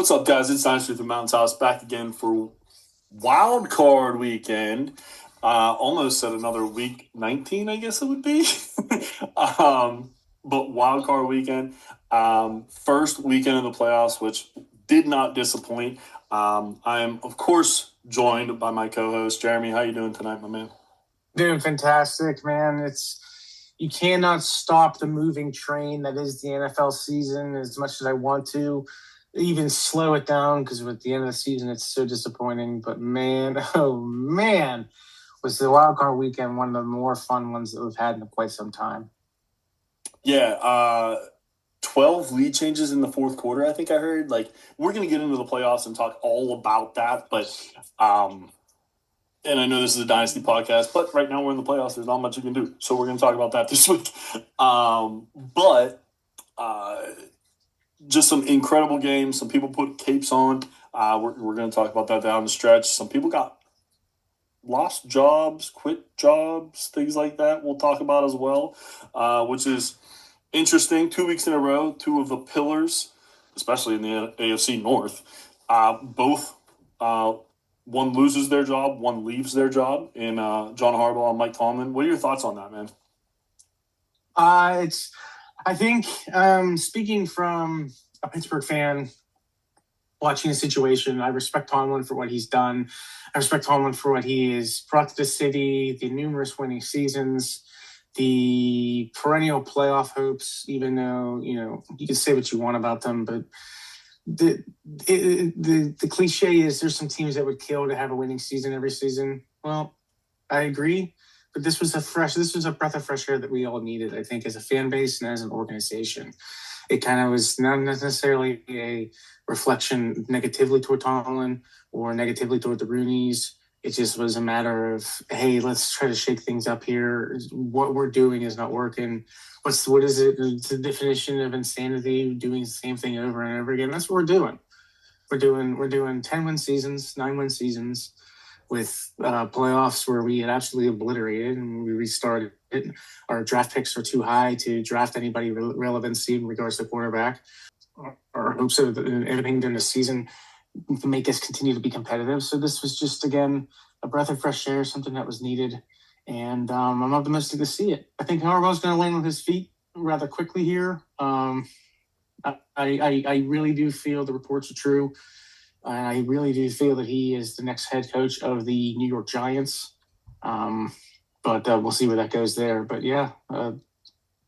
What's up, guys? It's Dynasty from Mountaintops back again for Wild Card Weekend. Almost at another week 19, I guess it would be. But Wild Card Weekend, first weekend of the playoffs, which did not disappoint. I am, of course, joined by my co-host Jeremy. How you doing tonight, my man? Doing fantastic, man. You cannot stop the moving train that is the NFL season as much as I want to. Even slow it down because at the end of the season it's so disappointing. But man, oh man, was the wild card weekend one of the more fun ones that we've had in quite some time. Yeah, 12 lead changes in the fourth quarter, I think I heard. Like, we're going to get into the playoffs and talk all about that, but and I know this is a Dynasty podcast, but right now we're in the playoffs. There's not much you can do. So we're going to talk about that this week. Just some incredible games. Some people put capes on. We're going to talk about that down the stretch. Some people got lost jobs, quit jobs, things like that we'll talk about as well, which is interesting. 2 weeks in a row, two of the pillars, especially in the AFC North, both one loses their job, one leaves their job in John Harbaugh and Mike Tomlin. What are your thoughts on that, man? I think, speaking from a Pittsburgh fan, watching the situation, I respect Tomlin for what he's done. I respect Tomlin for what he has brought to the city, the numerous winning seasons, the perennial playoff hopes, even though, you can say what you want about them, but the cliche is there's some teams that would kill to have a winning season every season. Well, I agree. But this was a breath of fresh air that we all needed, I think, as a fan base and as an organization. It kind of was not necessarily a reflection negatively toward Tomlin or negatively toward the Rooneys. It just was a matter of, hey, let's try to shake things up here. What we're doing is not working. What is it? It's the definition of insanity, doing the same thing over and over again. That's what we're doing. We're doing 10-win seasons, 9-win seasons, with playoffs where we had absolutely obliterated and we restarted it. Our draft picks are too high to draft anybody relevancy in regards to quarterback. Our hopes of everything during the season to make us continue to be competitive. So this was just, again, a breath of fresh air, something that was needed. And I'm optimistic to see it. I think Harbaugh's going to land on his feet rather quickly here. I really do feel the reports are true. I really do feel that he is the next head coach of the New York Giants. But we'll see where that goes there. But yeah, the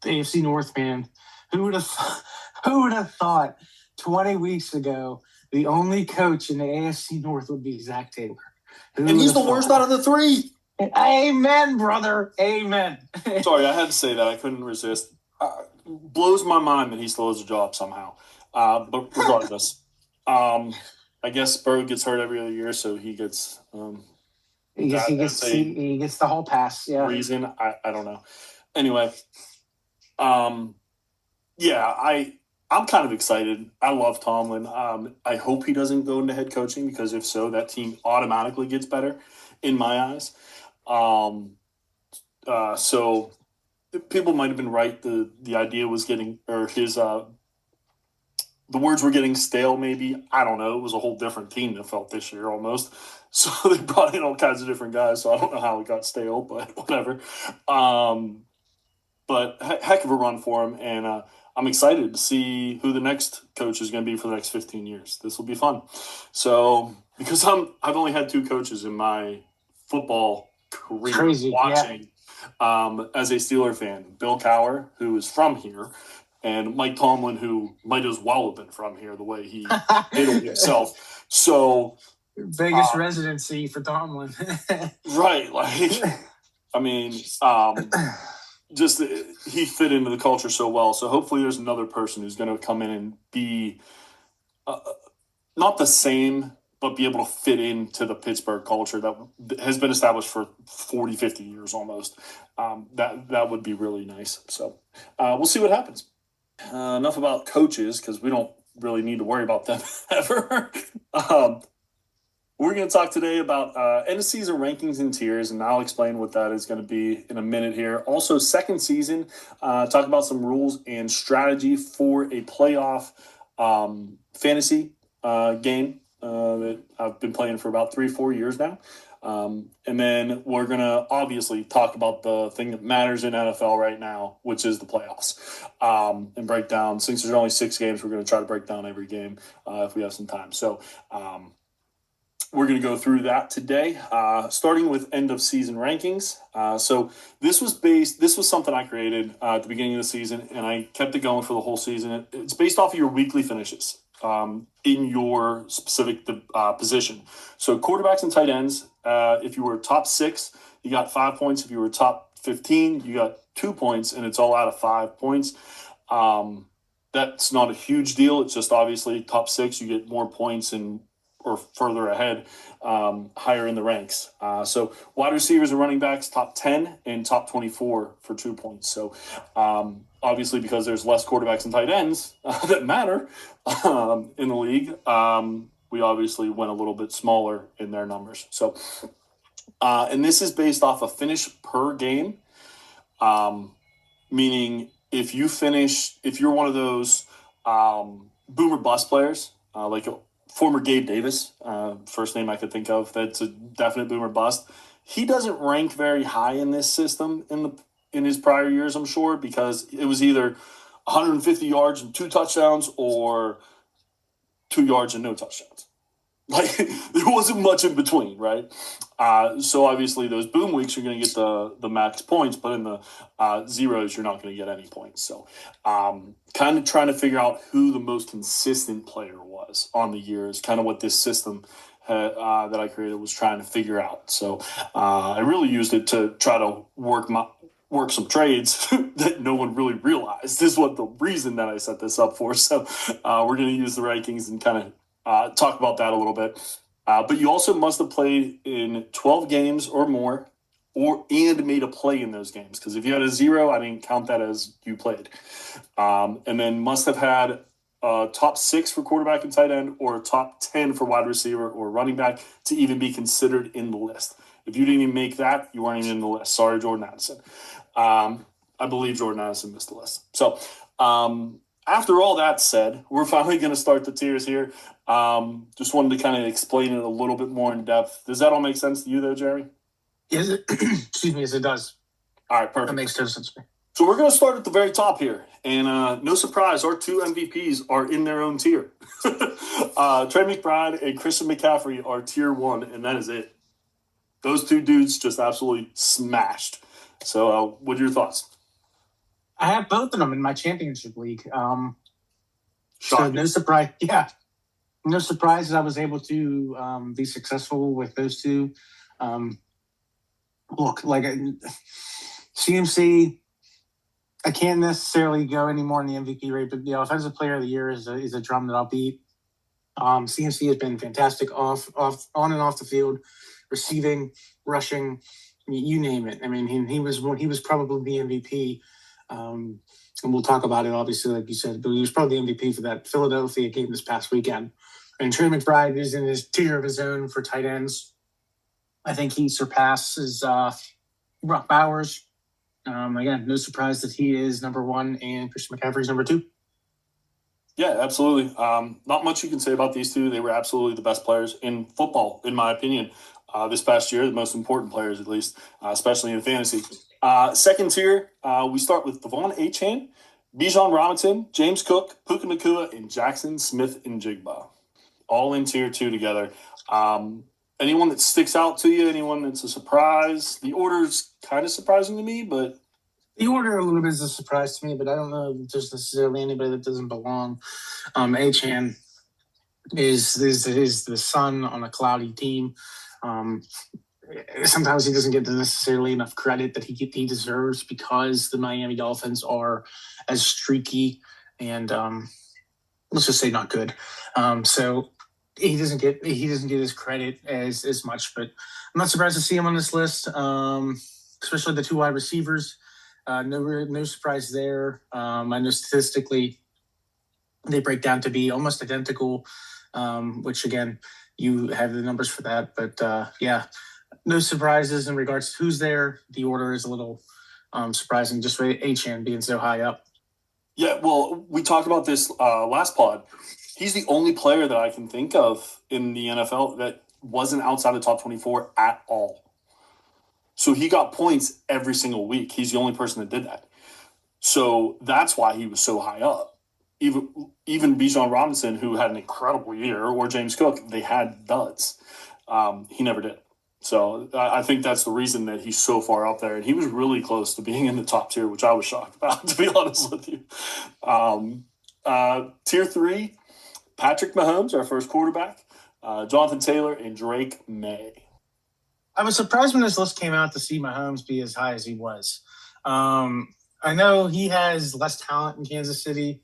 AFC North, man, who would have thought 20 weeks ago the only coach in the AFC North would be Zach Taylor? And he's the worst out of the three. Amen, brother. Amen. Sorry, I had to say that. I couldn't resist. Blows my mind that he still has a job somehow. But regardless, I guess Burrow gets hurt every other year, so he gets he gets the whole pass. Yeah. Reason I don't know. Anyway, I'm kind of excited. I love Tomlin. I hope he doesn't go into head coaching because if so, that team automatically gets better in my eyes. So people might have been right. The idea was getting, or his the words were getting stale, maybe. I don't know. It was a whole different team that felt this year almost. So they brought in all kinds of different guys. So I don't know how it got stale, but whatever. But heck of a run for him. And I'm excited to see who the next coach is going to be for the next 15 years. This will be fun. So because I've only had 2 coaches in my football career watching as a Steeler fan. Bill Cowher, who is from here, and Mike Tomlin, who might as well have been from here the way he handled himself. So Vegas residency for Tomlin. Right. Like, I mean, just he fit into the culture so well. So hopefully there's another person who's going to come in and be not the same, but be able to fit into the Pittsburgh culture that has been established for 40, 50 years almost. That would be really nice. So we'll see what happens. Enough about coaches because we don't really need to worry about them ever. We're going to talk today about end of season rankings and tiers, and I'll explain what that is going to be in a minute here. Also, second season, talk about some rules and strategy for a playoff fantasy game that I've been playing for about 3-4 years now. And then we're going to obviously talk about the thing that matters in NFL right now, which is the playoffs, and break down. Since there's only 6 games, we're going to try to break down every game if we have some time. So we're going to go through that today, starting with end of season rankings. So this was something I created at the beginning of the season, and I kept it going for the whole season. It's based off of your weekly finishes in your specific position. So quarterbacks and tight ends, if you were top 6, you got 5 points. If you were top 15, you got 2 points, and it's all out of 5 points. That's not a huge deal. It's just obviously top 6, you get more points or further ahead, higher in the ranks. So wide receivers and running backs, top 10 and top 24 for 2 points. So obviously because there's less quarterbacks and tight ends that matter in the league, we obviously went a little bit smaller in their numbers. So, and this is based off a finish per game, meaning if you're one of those boomer bust players, like former Gabe Davis, first name I could think of, that's a definite boomer bust. He doesn't rank very high in this system in his prior years, I'm sure, because it was either 150 yards and 2 touchdowns or 2 yards and no touchdowns. Like, there wasn't much in between, right? So obviously those boom weeks, you're going to get the max points, but in the zeros, you're not going to get any points. So kind of trying to figure out who the most consistent player was on the year is kind of what this system that I created was trying to figure out. So I really used it to try to work some trades that no one really realized. This is what the reason that I set this up for. So we're going to use the rankings and kind of talk about that a little bit. But you also must have played in 12 games or more and made a play in those games. Because if you had a 0, I didn't count that as you played. And then must have had top 6 for quarterback and tight end or top 10 for wide receiver or running back to even be considered in the list. If you didn't even make that, you weren't even in the list. Sorry, Jordan Addison. I believe Jordan Addison missed the list. So after all that said, we're finally going to start the tiers here. Just wanted to kind of explain it a little bit more in depth. Does that all make sense to you, though, Jeremy? Yes, excuse me, yes, it does. All right, perfect. That makes total sense to me. So we're going to start at the very top here. And no surprise, our 2 MVPs are in their own tier. Trey McBride and Christian McCaffrey are tier 1, and that is it. Those 2 dudes just absolutely smashed. So what are your thoughts? I have both of them in my championship league. So no surprise. Yeah. No surprise that I was able to be successful with those 2. Look, like CMC, I can't necessarily go any more in the MVP rate, but the offensive player of the year is a drum that I'll beat. CMC has been fantastic on and off the field, receiving, rushing, you name it. I mean, he was probably the MVP. And we'll talk about it, obviously, like you said, but he was probably the MVP for that Philadelphia game this past weekend. And Trey McBride is in his tier of his own for tight ends. I think he surpasses Brock Bowers. Again, no surprise that he is number 1 and Christian McCaffrey is number 2. Yeah, absolutely. Not much you can say about these 2. They were absolutely the best players in football, in my opinion, this past year, the most important players, at least, especially in fantasy. Second tier, we start with Devon Achane, Bijan Robinson, James Cook, Puka Nacua, and Jackson Smith-Njigba. All in tier 2 together. Anyone that sticks out to you? Anyone that's a surprise? The order's kind of surprising to me, but the order a little bit is a surprise to me, but I don't know if there's necessarily anybody that doesn't belong. Achane is the sun on a cloudy team. Sometimes he doesn't get necessarily enough credit that he deserves because the Miami Dolphins are as streaky and let's just say not good. So he doesn't get his credit as much, but I'm not surprised to see him on this list, especially the 2 wide receivers. No surprise there. I know statistically they break down to be almost identical, which again, you have the numbers for that. But yeah, no surprises in regards to who's there. The order is a little surprising, just with Achane being so high up. Yeah, well, we talked about this last pod. He's the only player that I can think of in the NFL that wasn't outside the top 24 at all. So he got points every single week. He's the only person that did that. So that's why he was so high up. Even Bijan Robinson, who had an incredible year, or James Cook, they had duds. He never did. So I think that's the reason that he's so far up there. And he was really close to being in the top tier, which I was shocked about, to be honest with you. Tier 3, Patrick Mahomes, our first quarterback, Jonathan Taylor, and Drake May. I was surprised when this list came out to see Mahomes be as high as he was. I know he has less talent in Kansas City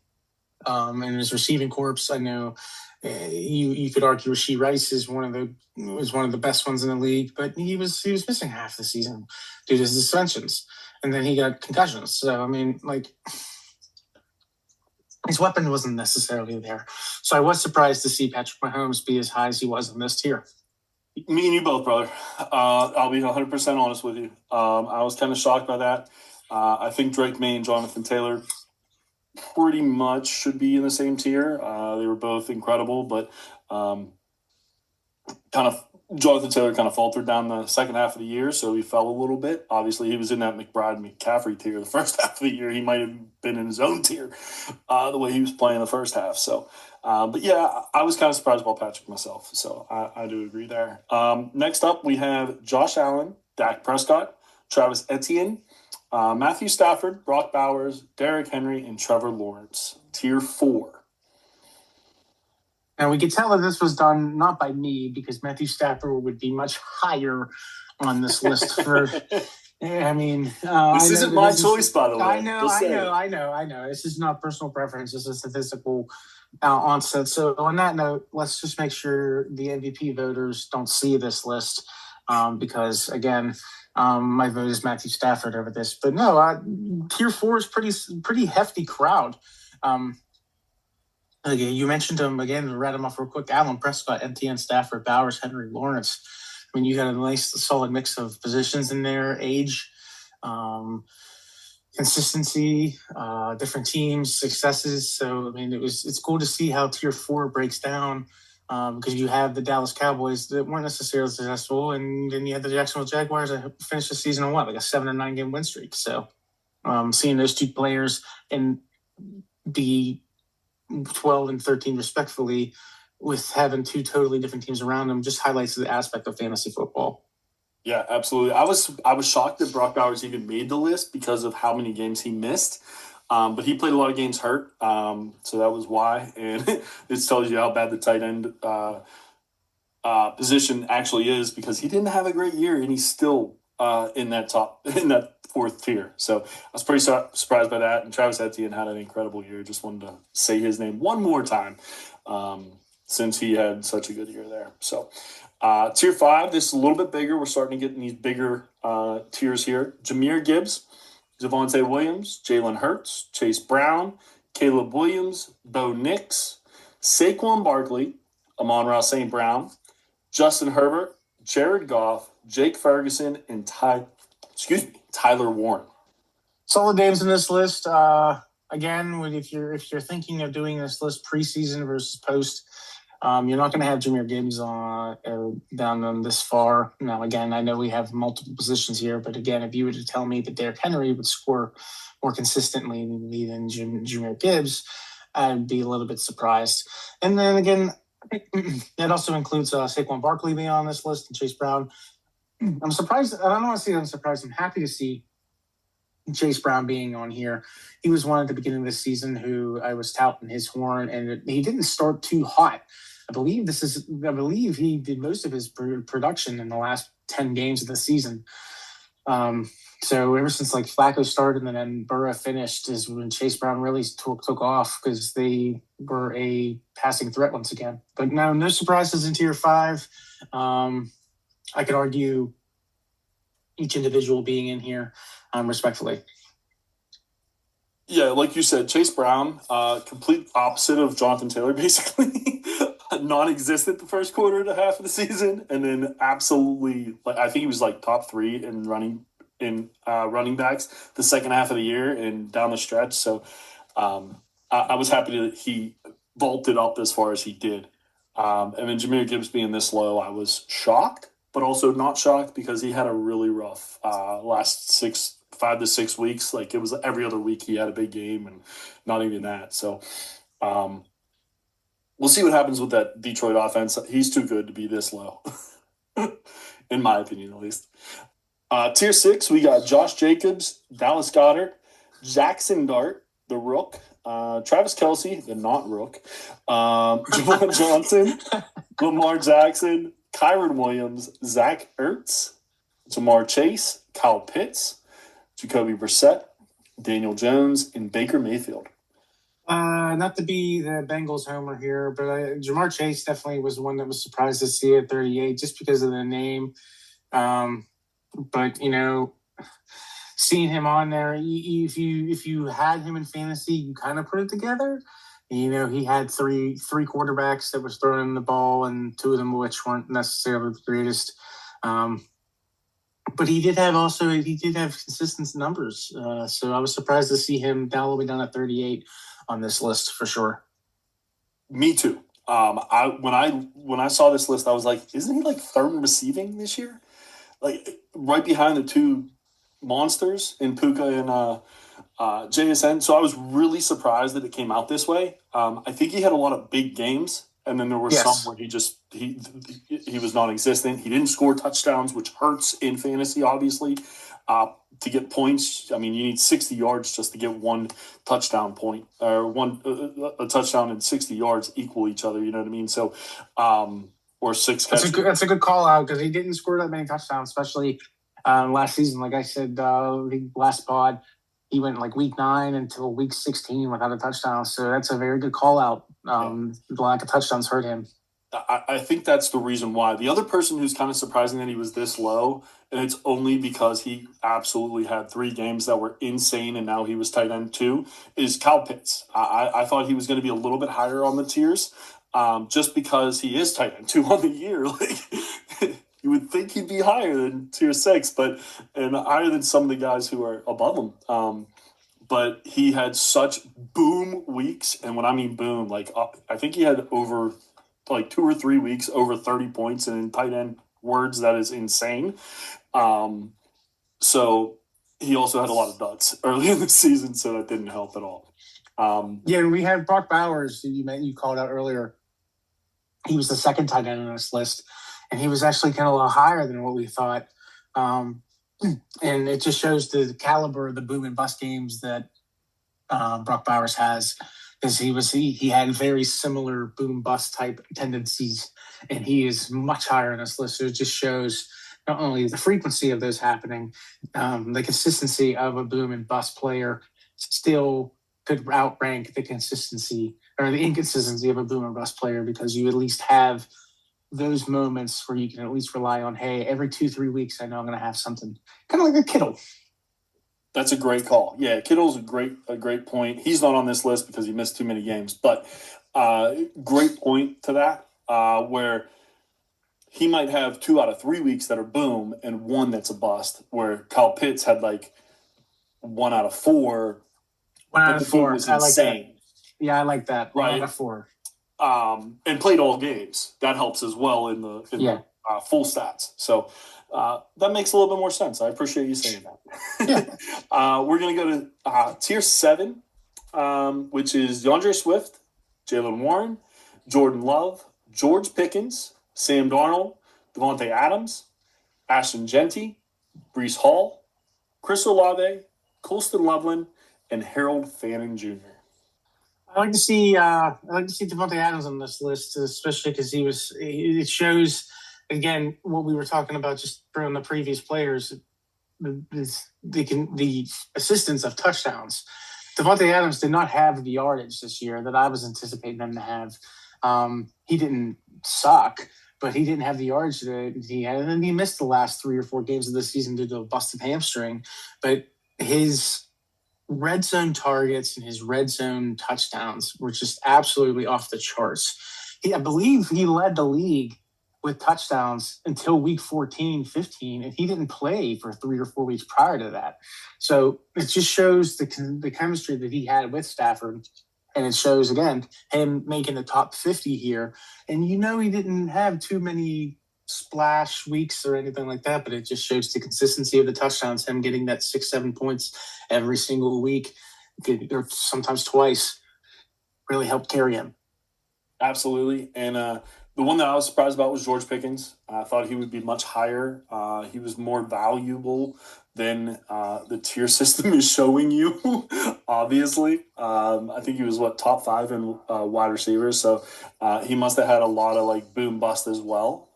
in his receiving corps. I know you could argue Rashee Rice is one of the best ones in the league, but he was missing half the season due to his suspensions, and then he got concussions. So I mean, like, his weapon wasn't necessarily there. So I was surprised to see Patrick Mahomes be as high as he was in this tier. Me and you both, brother. I'll be 100% honest with you. I was kind of shocked by that. I think Drake May and Jonathan Taylor pretty much should be in the same tier. They were both incredible, but Jonathan Taylor kind of faltered down the second half of the year, so he fell a little bit. Obviously, he was in that McBride-McCaffrey tier the first half of the year. He might have been in his own tier the way he was playing the first half. So, but yeah, I was kind of surprised about Patrick myself, so I do agree there. Next up, we have Josh Allen, Dak Prescott, Travis Etienne, Matthew Stafford, Brock Bowers, Derrick Henry, and Trevor Lawrence. Tier 4. Now, we could tell that this was done not by me, because Matthew Stafford would be much higher on this list for. I mean, this isn't my choice, by the way. I know. This is not personal preference. This is statistical onset. So, on that note, let's just make sure the MVP voters don't see this list, because again, my vote is Matthew Stafford over this. But no, tier 4 is pretty hefty crowd. Okay, you mentioned them again. To read them off real quick: Allen, Prescott, Etienne, Stafford, Bowers, Henry, Lawrence. I mean, you got a nice, solid mix of positions in there, age, consistency, different teams, successes. So, I mean, it's cool to see how tier 4 breaks down, because you have the Dallas Cowboys that weren't necessarily successful, and then you have the Jacksonville Jaguars that finished the season on like a 7 or 9 game win streak. So, seeing those two players and be 12 and 13 respectfully, with having two totally different teams around them, just highlights the aspect of fantasy football. Yeah, absolutely. I was shocked that Brock Bowers even made the list because of how many games he missed. But he played a lot of games hurt, so that was why. And this tells you how bad the tight end position actually is, because he didn't have a great year, and he's still in that fourth tier. So I was pretty surprised by that. And Travis Etienne had an incredible year. Just wanted to say his name one more time, since he had such a good year there. So tier 5, this is a little bit bigger. We're starting to get in these bigger tiers here. Jahmyr Gibbs, Javonte Williams, Jalen Hurts, Chase Brown, Caleb Williams, Bo Nix, Saquon Barkley, Amon-Ra St. Brown, Justin Herbert, Jared Goff, Jake Ferguson, and Tyler Warren. Solid names in this list. Again, if you're thinking of doing this list preseason versus post, you're not going to have Jahmyr Gibbs down them this far. Now, again, I know we have multiple positions here, but again, if you were to tell me that Derrick Henry would score more consistently than Jahmyr Gibbs, I'd be a little bit surprised. And then again, that also includes Saquon Barkley being on this list and Chase Brown. I'm surprised. I don't want to say I'm surprised. I'm happy to see Chase Brown being on here. He was one at the beginning of the season who I was touting his horn, and he didn't start too hot. I believe he did most of his production in the last 10 games of the season. So ever since like Flacco started and then Burrow finished is when Chase Brown really took off, because they were a passing threat once again. But no surprises in tier 5. I could argue each individual being in here respectfully. Yeah, like you said, Chase Brown, complete opposite of Jonathan Taylor, basically. Non-existent the first quarter and a half of the season, and then absolutely, I think he was like top 3 in running backs the second half of the year and down the stretch. So I was happy that he vaulted up as far as he did. And then Jahmyr Gibbs being this low, I was shocked, but also not shocked because he had a really rough last 5 to 6 weeks. Like, it was every other week he had a big game, and not even that. So we'll see what happens with that Detroit offense. He's too good to be this low, in my opinion, at least. Tier 6, we got Josh Jacobs, Dallas Goedert, Jackson Dart, the Rook, Travis Kelce, the not Rook, Javon Johnson, Lamar Jackson, Kyron Williams, Zach Ertz, Jamar Chase, Kyle Pitts, Jacoby Brissett, Daniel Jones, and Baker Mayfield. Not to be the Bengals homer here, but Jamar Chase definitely was one that was surprised to see at 38 just because of the name. But seeing him on there, if you had him in fantasy, you kind of put it together. He had three quarterbacks that was throwing him the ball, and two of them which weren't necessarily the greatest. But he did have consistent numbers. So I was surprised to see him all the way down at 38 on this list for sure. Me too. When I saw this list, I was like, isn't he like third in receiving this year? Like right behind the two monsters in Puka and JSN. So I was really surprised that it came out this way. I think he had a lot of big games, and then there were some where he was non-existent. He didn't score touchdowns, which hurts in fantasy, obviously. To get points, I mean, you need 60 yards just to get one touchdown point, or a touchdown and 60 yards equal each other. You know what I mean? So, or six catches. That's a good call out because he didn't score that many touchdowns, especially last season. Like I said, last pod, he went like week 9 until week 16 without a touchdown. So that's a very good call out. The lack of touchdowns hurt him. I think that's the reason why. The other person who's kind of surprising that he was this low, and it's only because he absolutely had 3 games that were insane, and now he was tight end 2, is Kyle Pitts. I thought he was going to be a little bit higher on the tiers, just because he is tight end 2 on the year. Like, you would think he'd be higher than tier 6, and higher than some of the guys who are above him. But he had such boom weeks, and when I mean boom, like I think he had over like 2 or 3 weeks over 30 points, and in tight end words, that is insane. So he also had a lot of duds early in the season, so that didn't help at all. We had Brock Bowers, you called out earlier. He was the second tight end on this list, and he was actually kind of a little higher than what we thought. And it just shows the caliber of the boom and bust games that Brock Bowers has. Because he had very similar boom bust type tendencies, and he is much higher on this list. So it just shows not only the frequency of those happening, the consistency of a boom and bust player still could outrank the consistency or the inconsistency of a boom and bust player, because you at least have those moments where you can at least rely on, hey, every 2-3 weeks I know I'm going to have something, kind of like a Kittle. That's a great call. Yeah, Kittle's a great point. He's not on this list because he missed too many games, but great point to that, where he might have 2 out of 3 weeks that are boom and 1 that's a bust, where Kyle Pitts had like 1 out of 4. 1 out of 4 was insane. Like yeah, I like that. Right. 1 out of 4. And played all games. That helps as well in the full stats. So that makes a little bit more sense. I appreciate you saying that. We're going to go to tier 7, which is DeAndre Swift, Jalen Warren, Jordan Love, George Pickens, Sam Darnold, Devontae Adams, Ashton Genty, Breece Hall, Chris Olave, Colston Loveland, and Harold Fannin Jr. I like to see Devontae Adams on this list, especially because it shows, again, what we were talking about just from the previous players, the assistance of touchdowns. Devontae Adams did not have the yardage this year that I was anticipating him to have. He didn't suck, but he didn't have the yardage that he had. And then he missed the last 3 or 4 games of the season due to a busted hamstring. But his red zone targets and his red zone touchdowns were just absolutely off the charts. I believe he led the league with touchdowns until week 14, 15, and he didn't play for 3 or 4 weeks prior to that. So it just shows the chemistry that he had with Stafford And it shows, again, him making the top 50 here. And he didn't have too many splash weeks or anything like that, but it just shows the consistency of the touchdowns, him getting that 6-7 points every single week, or sometimes twice, really helped carry him. Absolutely. And the one that I was surprised about was George Pickens. I thought he would be much higher. He was more valuable than the tier system is showing you, obviously. I think he was, top 5 in wide receivers. So he must have had a lot of, boom bust as well.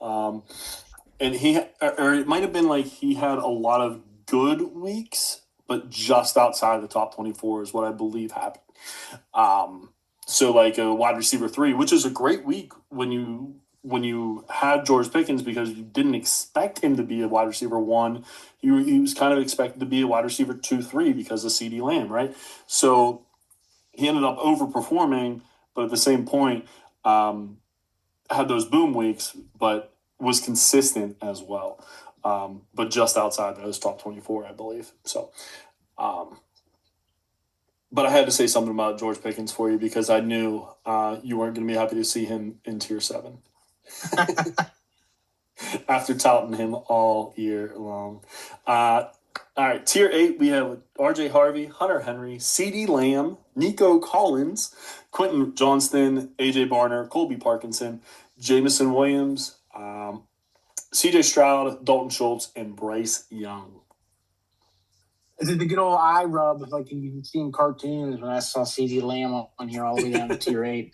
And it might have been he had a lot of good weeks, but just outside the top 24 is what I believe happened. So a wide receiver 3, which is a great week when you had George Pickens, because you didn't expect him to be a wide receiver 1. He was kind of expected to be a wide receiver 2, 3 because of CeeDee Lamb, right? So he ended up overperforming, but at the same point, had those boom weeks, but was consistent as well. But just outside those top 24, I believe. So, but I had to say something about George Pickens for you, because I knew you weren't going to be happy to see him in tier 7 after touting him all year long. All right, tier 8, we have RJ Harvey, Hunter Henry, CeeDee Lamb, Nico Collins, Quentin Johnston, AJ Barner, Colby Parkinson, Jamison Williams, CJ Stroud, Dalton Schultz, and Bryce Young. Is it the good old eye rub, like you can see in cartoons, when I saw CeeDee Lamb on here all the way down to tier 8?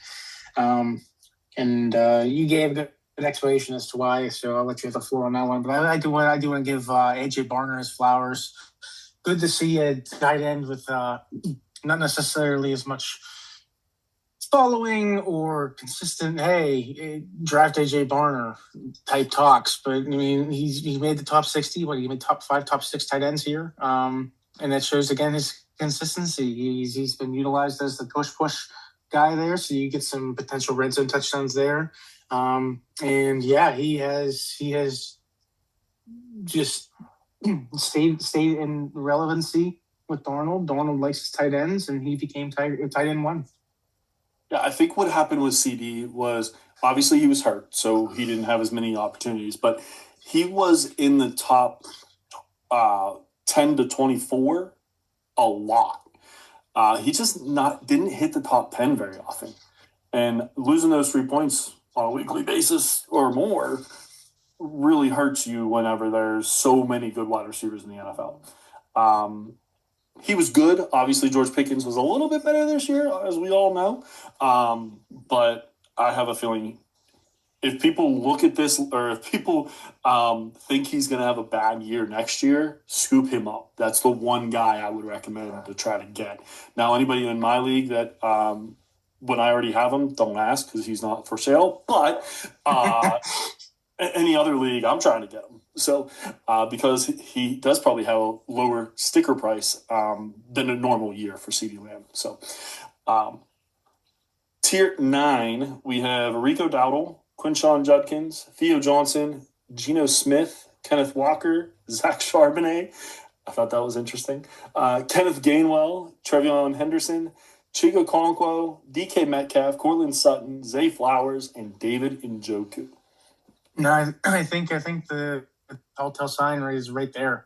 And you gave a good explanation as to why, so I'll let you have the floor on that one. But I do want to give AJ Barner his flowers. Good to see a tight end with not necessarily as much following or consistent, hey, draft AJ Barner type talks. But I mean, he made the top 60. He made top 5, top 6 tight ends here. And that shows, again, his consistency. He's been utilized as the push guy there, so you get some potential red zone touchdowns there. And yeah, he has just stayed in relevancy with Darnold. Darnold likes his tight ends, and he became tight end 1. Yeah, I think what happened with CD was, obviously he was hurt, so he didn't have as many opportunities, but he was in the top 10 to 24 a lot. He just didn't hit the top 10 very often. And losing those 3 points on a weekly basis or more really hurts you whenever there's so many good wide receivers in the NFL. He was good. Obviously, George Pickens was a little bit better this year, as we all know. But I have a feeling if people look at this, or if people think he's going to have a bad year next year, scoop him up. That's the one guy I would recommend to try to get. Now, anybody in my league that when I already have him, don't ask, because he's not for sale. But any other league, I'm trying to get him. So, because he does probably have a lower sticker price than a normal year for CeeDee Lamb. So, tier 9, we have Rico Dowdle, Quinshawn Judkins, Theo Johnson, Geno Smith, Kenneth Walker, Zach Charbonnet. I thought that was interesting. Kenneth Gainwell, Trevion Henderson, Chico Conquo, DK Metcalf, Cortland Sutton, Zay Flowers, and David Njoku. No, I think the telltale sign is right there.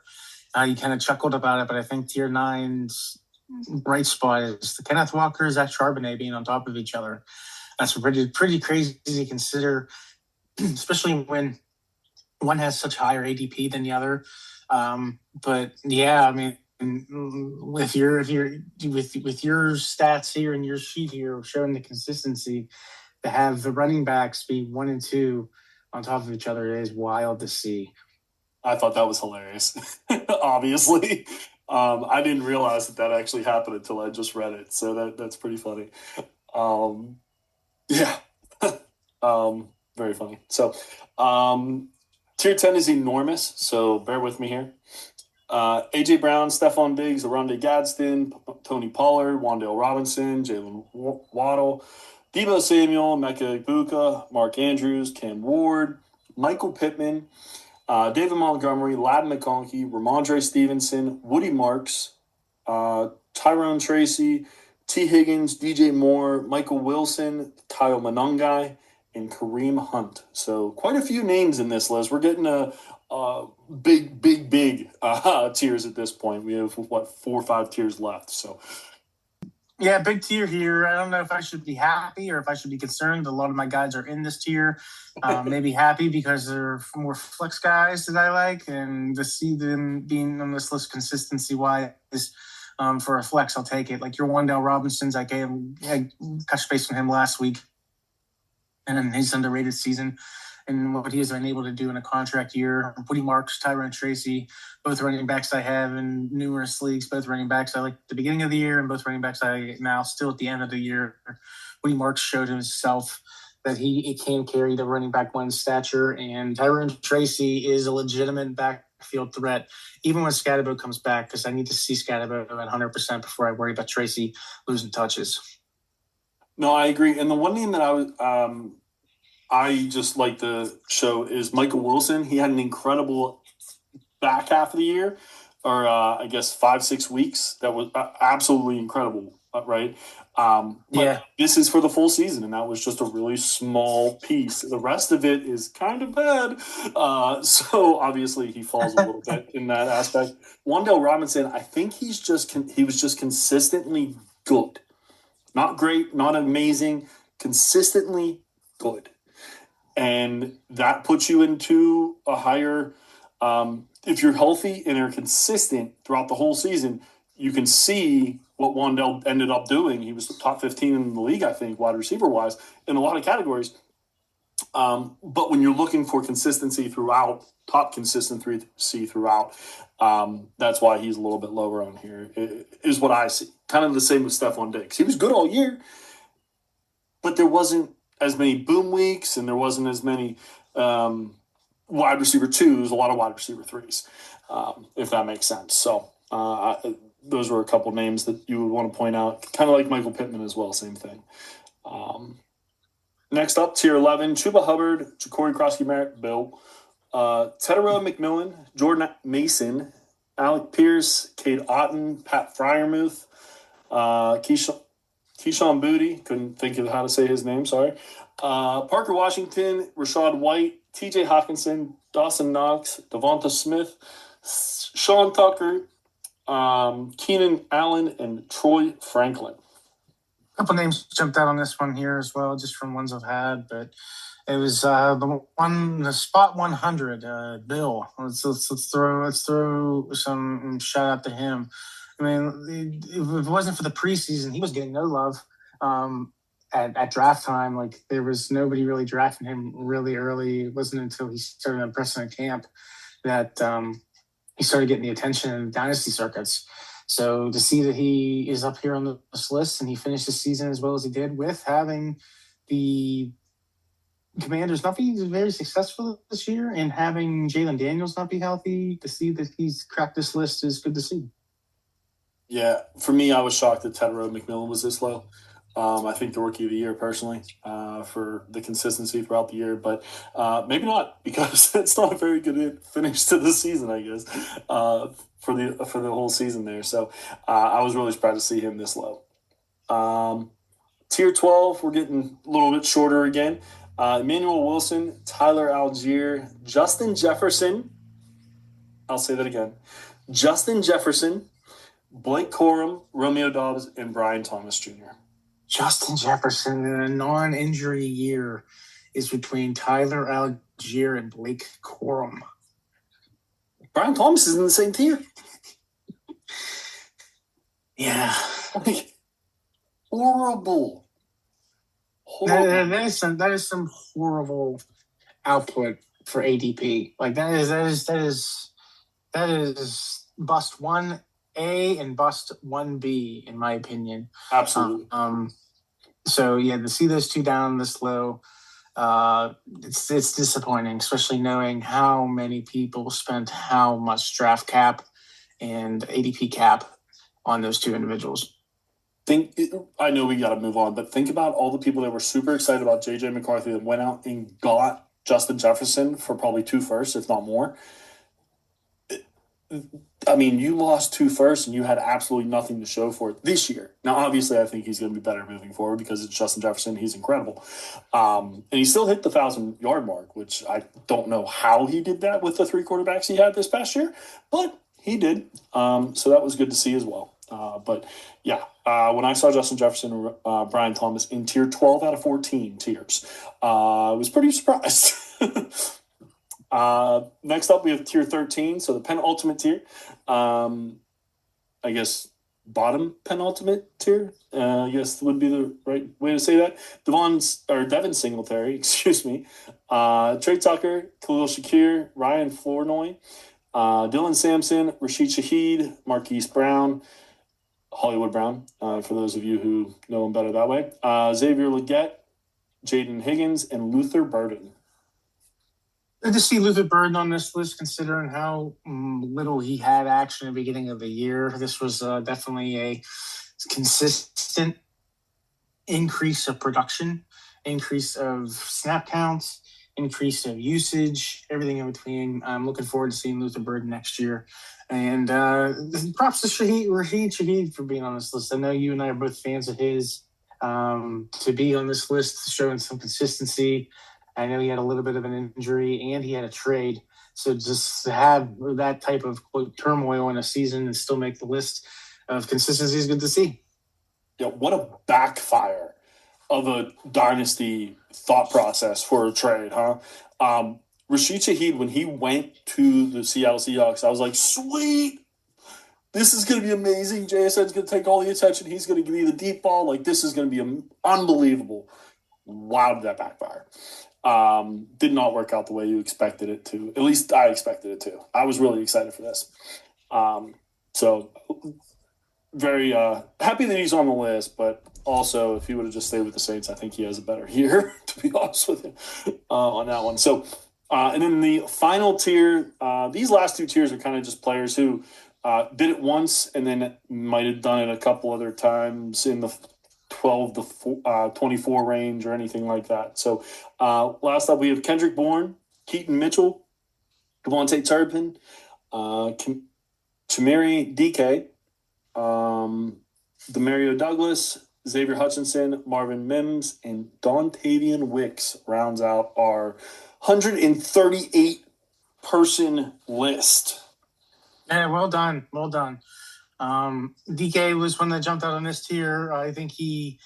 You kind of chuckled about it, but I think tier 9's bright spot is the Kenneth Walker, Zach Charbonnet being on top of each other. That's pretty crazy to consider, especially when one has such higher ADP than the other. But yeah, I mean, with your stats here and your sheet here showing the consistency, to have the running backs be 1 and 2 on top of each other is wild to see. I thought that was hilarious. Obviously, I didn't realize that actually happened until I just read it. So that's pretty funny. Yeah, very funny. So, tier 10 is enormous. So bear with me here. AJ Brown, Stephon Diggs, Aronde Gadsden, Tony Pollard, Wan'Dale Robinson, Jalen Waddle, Deebo Samuel, Mecca Ibuka, Mark Andrews, Cam Ward, Michael Pittman, David Montgomery, Ladd McConkey, Ramondre Stevenson, Woody Marks, Tyrone Tracy, T. Higgins, DJ Moore, Michael Wilson, Kyle Monangai, and Kareem Hunt. So quite a few names in this list. We're getting a big tiers at this point. We have, 4 or 5 tiers left. So Yeah, big tier here. I don't know if I should be happy or if I should be concerned. A lot of my guys are in this tier. Maybe happy because they're more flex guys that I like, and to see them being on this list consistency wise, for a flex, I'll take it. Like your Wandale Robinsons, I touched base on him last week, and in his underrated season and what he has been able to do in a contract year. Woody Marks, Tyrone Tracy, both running backs I have in numerous leagues, both running backs I like at the beginning of the year and both running backs I now still at the end of the year. Woody Marks showed himself that he can carry the running back one stature, and Tyrone Tracy is a legitimate backfield threat, even when Scatterbo comes back, because I need to see Scatterbo at 100% before I worry about Tracy losing touches. no, I agree. And the one name that I just like to show is Michael Wilson. He had an incredible back half of the year, or I guess 5-6 weeks. That was absolutely incredible, right? But this is for the full season, and that was just a really small piece. The rest of it is kind of bad. So obviously he falls a little bit in that aspect. Wandale Robinson, I think he was just consistently good. Not great, not amazing, consistently good. And that puts you into a higher, if you're healthy and are consistent throughout the whole season, you can see what Wandale ended up doing. He was the top 15 in the league, I think, wide receiver wise, in a lot of categories. But when you're looking for consistency throughout, top consistency throughout, that's why he's a little bit lower on here, is what I see. Kind of the same with Stephon Diggs. He was good all year, but there wasn't as many boom weeks, and there wasn't as many wide receiver twos, a lot of wide receiver threes, if that makes sense. So those were a couple names that you would want to point out, kind of like Michael Pittman as well, same thing. Next up, tier 11, Chuba Hubbard, Ja'Cory Krosky-Merritt, Bill, Tedero McMillan, Jordan Mason, Alec Pierce, Cade Otton, Pat Fryermuth, Keyshawn Booty, couldn't think of how to say his name, sorry. Parker Washington, Rashad White, TJ Hawkinson, Dawson Knox, Devonta Smith, Sean Tucker, Keenan Allen, and Troy Franklin. A couple names jumped out on this one here as well, just from ones I've had, but it was the spot 100, Bill. Let's throw some shout out to him. I mean, if it wasn't for the preseason, he was getting no love at draft time. Like there was nobody really drafting him really early. It wasn't until he started impressing in camp that he started getting the attention in dynasty circuits. So to see that he is up here on this list and he finished the season as well as he did with having the Commanders not be very successful this year and having Jalen Daniels not be healthy, to see that he's cracked this list is good to see. Yeah, for me, I was shocked that Tedero McMillan was this low. I think the rookie of the year, personally, for the consistency throughout the year, but maybe not, because it's not a very good finish to the season, I guess, for the whole season there. So I was really surprised to see him this low. Tier 12, we're getting a little bit shorter again. Emmanuel Wilson, Tyler Algier, Justin Jefferson. I'll say that again. Justin Jefferson, Blake Corum, Romeo Doubs, and Brian Thomas Jr. Justin Jefferson in a non-injury year is between Tyler Algier and Blake Corum. Brian Thomas is in the same tier. Yeah. Horrible. That is some horrible output for ADP. Like that is bust 1A and bust 1B in my opinion. Absolutely. So yeah, to see those two down this low, it's disappointing, especially knowing how many people spent how much draft cap and ADP cap on those two individuals. I know we got to move on, but think about all the people that were super excited about J.J. McCarthy that went out and got Justin Jefferson for probably 2 firsts, if not more. I mean, you lost 2 firsts and you had absolutely nothing to show for it this year. Now, obviously, I think he's going to be better moving forward because it's Justin Jefferson. He's incredible. And he still hit the 1,000-yard mark, which I don't know how he did that with the 3 quarterbacks he had this past year, but he did. So that was good to see as well. But yeah, when I saw Justin Jefferson and Brian Thomas in tier 12 out of 14 tiers, I was pretty surprised. Next up, we have tier 13, so the penultimate tier. I guess bottom penultimate tier, I guess would be the right way to say that. Devin Singletary, excuse me. Trey Tucker, Khalil Shakir, Ryan Flournoy, Dylan Sampson, Rashid Shaheed, Marquise Brown, Hollywood Brown, for those of you who know him better that way. Xavier Legette, Jaden Higgins, and Luther Burden. Good to see Luther Burden on this list, considering how little he had action at the beginning of the year. This was definitely a consistent increase of production, increase of snap counts, increase of usage, everything in between. I'm looking forward to seeing Luther Burden next year. And props to Rashid Shaheed for being on this list. I know you and I are both fans of his. To be on this list, showing some consistency. I know he had a little bit of an injury and he had a trade. So just to have that type of quote, turmoil in a season and still make the list of consistency is good to see. Yeah, what a backfire of a dynasty thought process for a trade, huh? Rashid Shaheed, when he went to the Seattle Seahawks, I was like, sweet, this is going to be amazing. JSN's going to take all the attention. He's going to give you the deep ball. Like, this is going to be unbelievable. Wow, did that backfire. Did not work out the way you expected it to. At least I expected it to. I was really excited for this. So very happy that he's on the list, but also if he would have just stayed with the Saints, I think he has a better year, to be honest with you, on that one. So, and then the final tier, these last 2 tiers are kind of just players who did it once and then might have done it a couple other times in the 12 to 24 range or anything like that. So last up, we have Kendrick Bourne, Keaton Mitchell, Devontae Turpin, Chamari DK, Demario Douglas, Xavier Hutchinson, Marvin Mims, and Dontavian Wicks rounds out our 138-person list. Yeah, well done. Well done. DK was one that jumped out on this tier. I think he,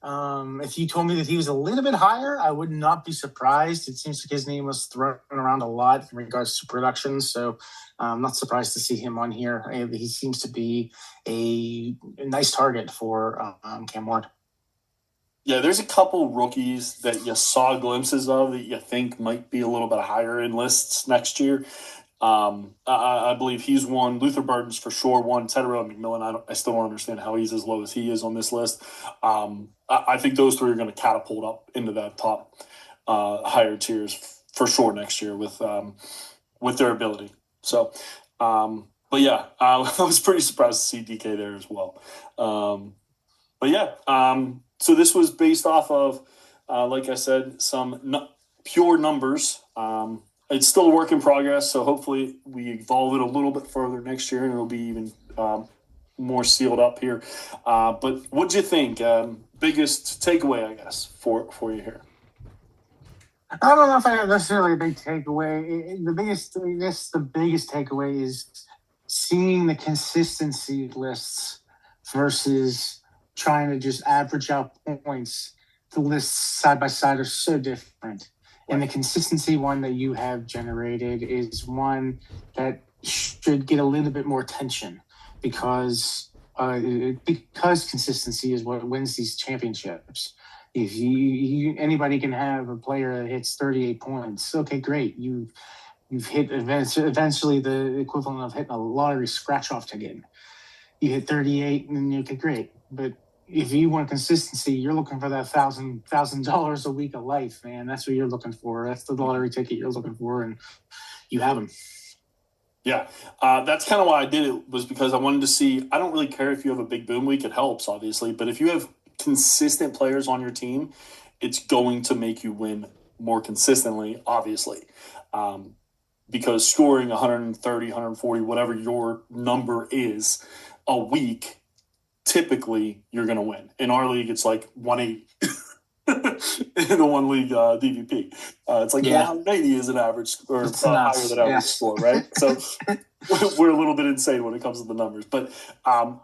if you told me that he was a little bit higher, I would not be surprised. It seems like his name was thrown around a lot in regards to production. So I'm not surprised to see him on here. He seems to be a nice target for Cam Ward. Yeah, there's a couple rookies that you saw glimpses of that you think might be a little bit higher in lists next year. I believe he's one. Luther Burden's for sure one. Tedderell McMillan, I still don't understand how he's as low as he is on this list. I think those 3 are going to catapult up into that top higher tiers for sure next year with their ability. So, but yeah, I was pretty surprised to see DK there as well. But yeah, so this was based off of, like I said, some pure numbers. It's still a work in progress, so hopefully we evolve it a little bit further next year and it'll be even more sealed up here. But what'd you think? Biggest takeaway, I guess, for you here? I don't know if I have necessarily a big takeaway. The biggest takeaway is seeing the consistency lists versus trying to just average out points. The lists side by side are so different. And the consistency one that you have generated is one that should get a little bit more attention because consistency is what wins these championships. If anybody can have a player that hits 38 points, okay, great. You've hit eventually the equivalent of hitting a lottery scratch-off ticket. You hit 38, and okay, great. But if you want consistency, you're looking for that $1,000 a week of life, man. That's what you're looking for. That's the lottery ticket you're looking for, and you have them. Yeah, that's kind of why I did it, was because I wanted to see. I don't really care if you have a big boom week; it helps, obviously. But if you have consistent players on your team, it's going to make you win more consistently, obviously. because scoring 130, 140, whatever your number is a week, typically you're going to win. In our league, it's like 180. In the one league DVP, it's like 180 is an average or higher than average score, right? So we're a little bit insane when it comes to the numbers. But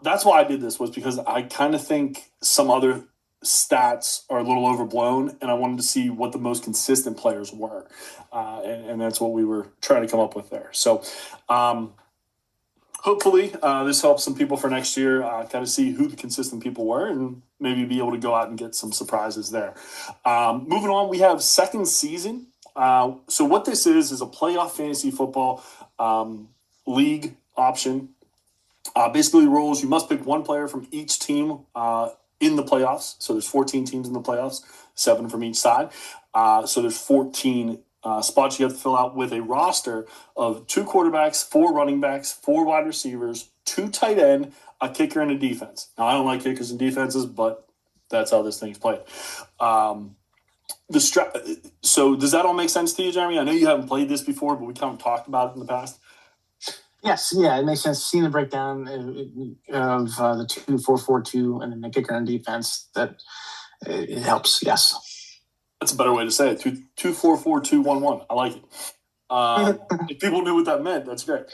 that's why I did this, was because I kind of think some other stats are a little overblown, and I wanted to see what the most consistent players were, and that's what we were trying to come up with there. So hopefully this helps some people for next year, kind of see who the consistent people were and maybe be able to go out and get some surprises there. Moving on, we have second season. So what this is a playoff fantasy football league option. Basically rules, you must pick one player from each team in the playoffs. So there's 14 teams in the playoffs, 7 from each side. So there's 14 spots you have to fill out with a roster of 2 quarterbacks, 4 running backs, 4 wide receivers, 2 tight end, a kicker, and a defense. Now, I don't like kickers and defenses, but that's how this thing's played. So does that all make sense to you, Jeremy? I know you haven't played this before, but we kind of talked about it in the past. Yes, yeah, it makes sense. Seeing the breakdown of the 2-4-4-2 and then the kicker and defense, that it helps. Yes, that's a better way to say it. 2-4-4-2-1-1. I like it. If people knew what that meant, that's great.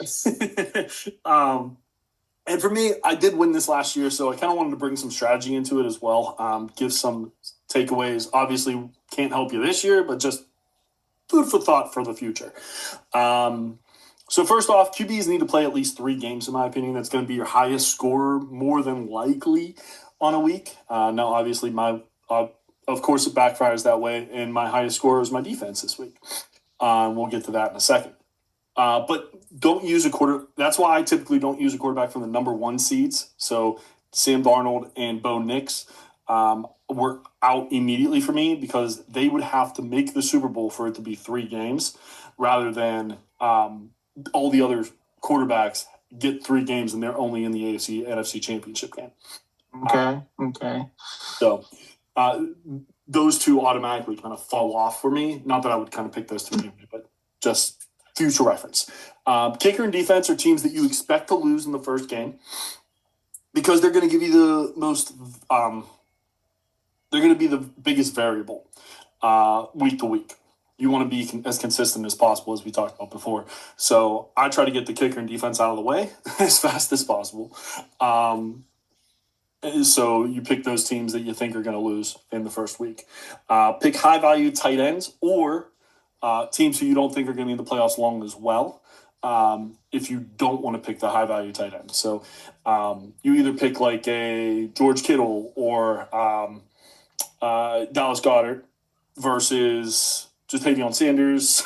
And for me, I did win this last year, so I kind of wanted to bring some strategy into it as well. Give some takeaways. Obviously, can't help you this year, but just food for thought for the future. So first off, QBs need to play at least 3 games, in my opinion. That's going to be your highest scorer more than likely on a week. Now, obviously, of course, it backfires that way, and my highest scorer is my defense this week. We'll get to that in a second. But don't use a quarter. That's why I typically don't use a quarterback from the number 1 seeds. So Sam Darnold and Bo Nix were out immediately for me because they would have to make the Super Bowl for it to be 3 games rather than all the other quarterbacks get 3 games and they're only in the NFC Championship game. Okay. So those 2 automatically kind of fall off for me. Not that I would kind of pick those 2 anyway, but just future reference. Kicker and defense are teams that you expect to lose in the first game because they're going to give you the most they're going to be the biggest variable week to week. You want to be as consistent as possible, as we talked about before. So I try to get the kicker and defense out of the way as fast as possible. So you pick those teams that you think are going to lose in the first week. Pick high-value tight ends or teams who you don't think are going to be in the playoffs long as well, if you don't want to pick the high-value tight end. So you either pick like a George Kittle or Dallas Goedert versus just Javion Sanders,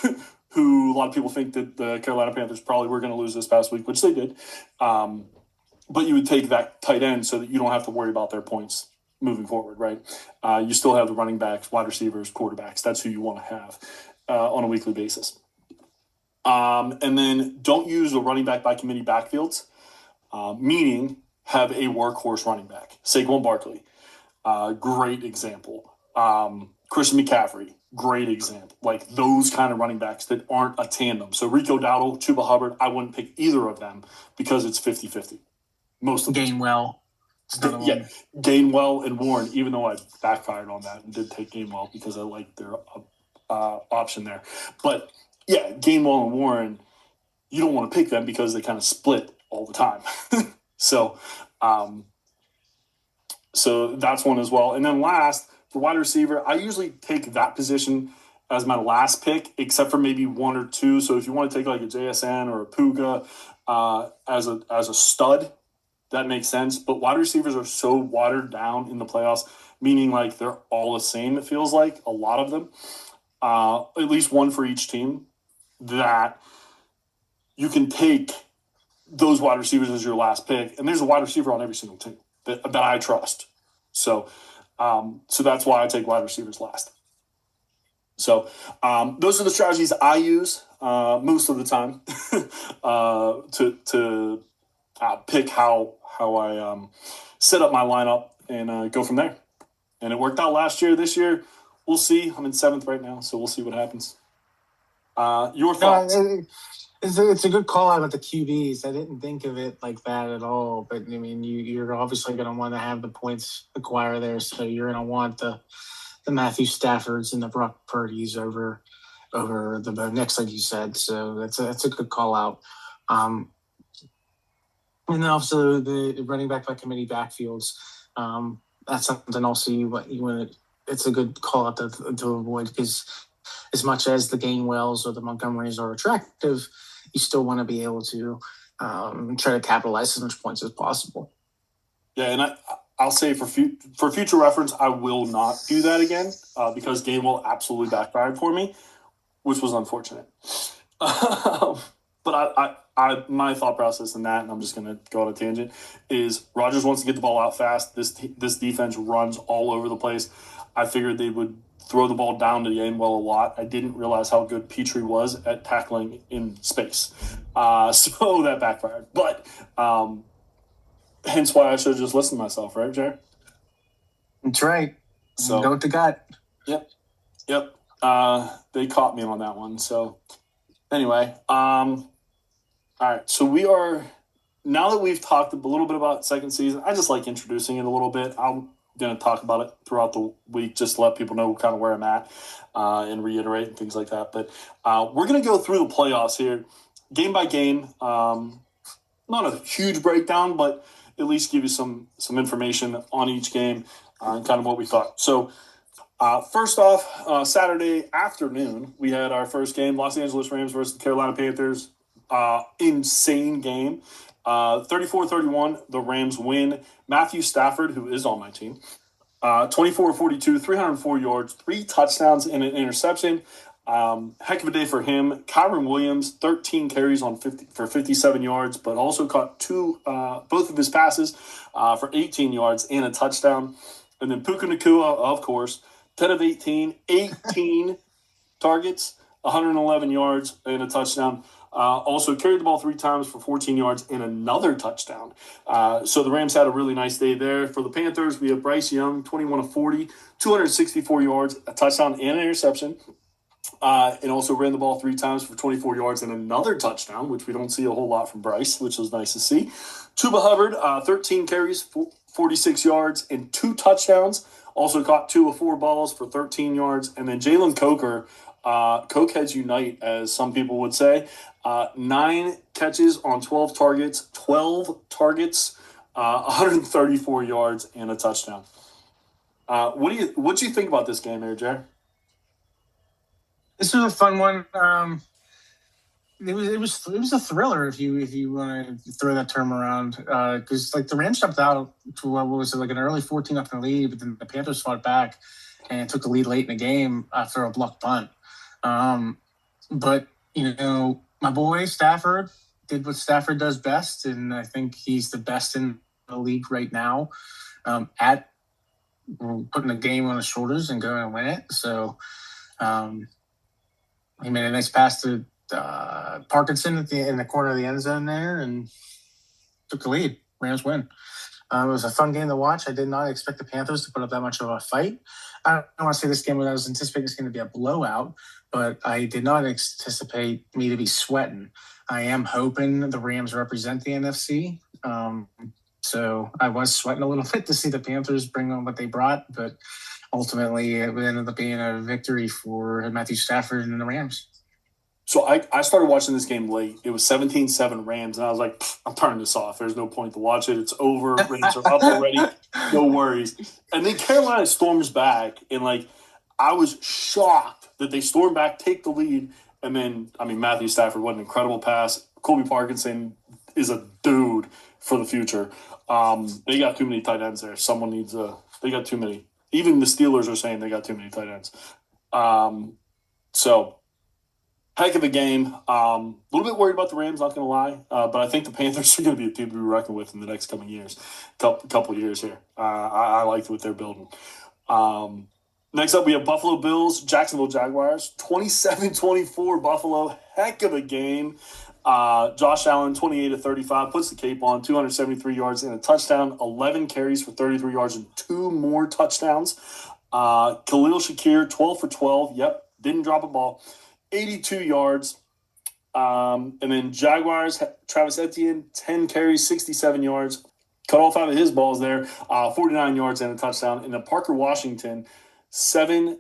who a lot of people think that the Carolina Panthers probably were going to lose this past week, which they did. But you would take that tight end so that you don't have to worry about their points moving forward, right? You still have the running backs, wide receivers, quarterbacks. That's who you want to have on a weekly basis. And then don't use a running back by committee backfields, meaning have a workhorse running back. Saquon Barkley, great example. Christian McCaffrey, great example. Like those kind of running backs that aren't a tandem. So Rico Dowdle, Chuba Hubbard, I wouldn't pick either of them because it's 50-50. Most of them. Gainwell. Gainwell and Warren, even though I backfired on that and did take Gainwell because I liked their option there. But yeah, Gainwell and Warren, you don't want to pick them because they kind of split all the time. So that's one as well. And then last, for wide receiver, I usually take that position as my last pick, except for maybe 1 or 2. So if you want to take like a JSN or a Puga as a stud, that makes sense. But wide receivers are so watered down in the playoffs, meaning like they're all the same, it feels like, a lot of them, at least one for each team, that you can take those wide receivers as your last pick. And there's a wide receiver on every single team that I trust. So that's why I take wide receivers last. So those are the strategies I use most of the time to pick how I set up my lineup and go from there. And it worked out last year. This year, we'll see. I'm in 7th right now, so we'll see what happens. Your thoughts? It's a good call out about the QBs. I didn't think of it like that at all. But I mean, you're obviously going to want to have the points acquire there, so you're going to want the Matthew Staffords and the Brock Purdy's over the next, like you said. So that's a good call out. And then also the running back by committee backfields. That's something also you want. It's a good call out to avoid, because as much as the Gainwells or the Montgomerys are attractive, you still want to be able to try to capitalize as much points as possible. Yeah, and I'll say for future reference, I will not do that again because Gainwell absolutely backfired for me, which was unfortunate. But my thought process in that, and I'm just going to go on a tangent, is Rodgers wants to get the ball out fast. This defense runs all over the place. I figured they would throw the ball down to Gainwell a lot. I didn't realize how good Petrie was at tackling in space. So that backfired. But hence why I should have just listened to myself, right, Jared? That's right. So go with the gut. Yep. They caught me on that one. So anyway, all right. So we are, now that we've talked a little bit about second season, I just like introducing it a little bit. I'm going to talk about it throughout the week just to let people know kind of where I'm at and reiterate and things like that. But we're going to go through the playoffs here, game by game. Not a huge breakdown, but at least give you some information on each game and kind of what we thought. So first off, Saturday afternoon, we had our first game, Los Angeles Rams versus the Carolina Panthers. Insane game. 34-31, the Rams win. Matthew Stafford, who is on my team, 24-42, 304 yards, 3 touchdowns, and an interception. Heck of a day for him. Kyron Williams, 13 carries for 57 yards, but also caught both of his passes for 18 yards and a touchdown. And then Puka Nacua, of course, 10 of 18 targets, 111 yards, and a touchdown. Also carried the ball 3 times for 14 yards and another touchdown. So the Rams had a really nice day there. For the Panthers, we have Bryce Young, 21 of 40, 264 yards, a touchdown and an interception. And also ran the ball 3 times for 24 yards and another touchdown, which we don't see a whole lot from Bryce, which was nice to see. Chuba Hubbard, 13 carries, 46 yards, and 2 touchdowns. Also caught 2 of 4 balls for 13 yards. And then Jalen Coker, Cokeheads unite, as some people would say. 9 catches on 12 targets, 134 yards, and a touchdown. What do you think about this game here, Jared? This was a fun one. It was a thriller if you want to throw that term around, because like the Rams jumped out to what was it, like an early 14-0 lead, but then the Panthers fought back and took the lead late in the game after a blocked punt. But my boy Stafford did what Stafford does best, and I think he's the best in the league right now at putting the game on his shoulders and going and win it. So he made a nice pass to Parkinson in the corner of the end zone there and took the lead. Rams win. It was a fun game to watch. I did not expect the Panthers to put up that much of a fight. I don't want to say this game, I was anticipating it's going to be a blowout, but I did not anticipate me to be sweating. I am hoping the Rams represent the NFC. So I was sweating a little bit to see the Panthers bring on what they brought, but ultimately it ended up being a victory for Matthew Stafford and the Rams. So I started watching this game late. It was 17-7 Rams, and I was like, I'm turning this off. There's no point to watch it. It's over. Rams are up already. No worries. And then Carolina storms back, and I was shocked that they stormed back, take the lead, and then, Matthew Stafford, what an incredible pass. Colby Parkinson is a dude for the future. They got too many tight ends there. They got too many. Even the Steelers are saying they got too many tight ends. So heck of a game. A little bit worried about the Rams, not going to lie. But I think the Panthers are going to be a team to be reckoned with in the next coming years. Couple years here. I like what they're building. Next up, we have Buffalo Bills, Jacksonville Jaguars. 27-24 Buffalo. Heck of a game. Josh Allen, 28 of 35, puts the cape on, 273 yards and a touchdown, 11 carries for 33 yards and 2 more touchdowns. Khalil Shakir, 12 for 12. Yep, didn't drop a ball. 82 yards. And then Jaguars, Travis Etienne, 10 carries, 67 yards. Cut off out of his balls there, 49 yards and a touchdown. And then Parker Washington, 7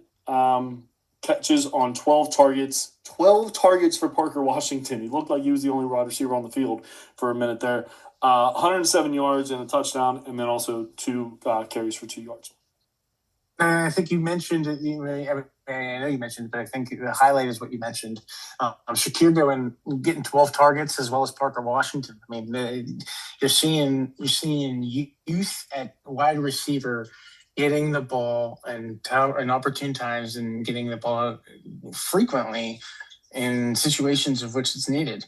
catches on 12 targets. 12 targets for Parker Washington. He looked like he was the only wide receiver on the field for a minute there. 107 yards and a touchdown, and then also 2 carries for 2 yards. I think you mentioned it. I know you mentioned it, but I think the highlight is what you mentioned. Shakir going getting 12 targets as well as Parker Washington. I mean, you're seeing youth at wide receiver getting the ball and in opportune times and getting the ball frequently in situations of which it's needed.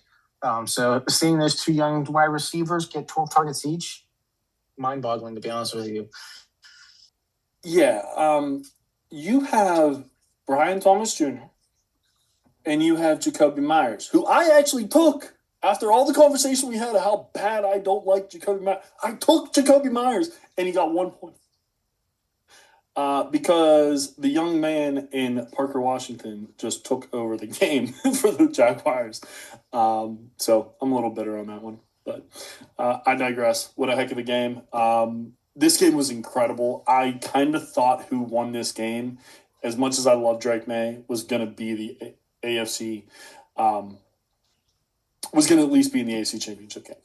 So seeing those 2 young wide receivers get 12 targets each, mind-boggling, to be honest with you. Yeah, you have Brian Thomas Jr. and you have Jacoby Myers, who I actually took after all the conversation we had of how bad I don't like Jacoby Myers. I took Jacoby Myers, and he got 1 point. Because the young man in Parker Washington just took over the game for the Jaguars. So I'm a little bitter on that one. But I digress. What a heck of a game. This game was incredible. I kind of thought who won this game, as much as I love Drake May, was going to be the AFC, was going to at least be in the AFC Championship game.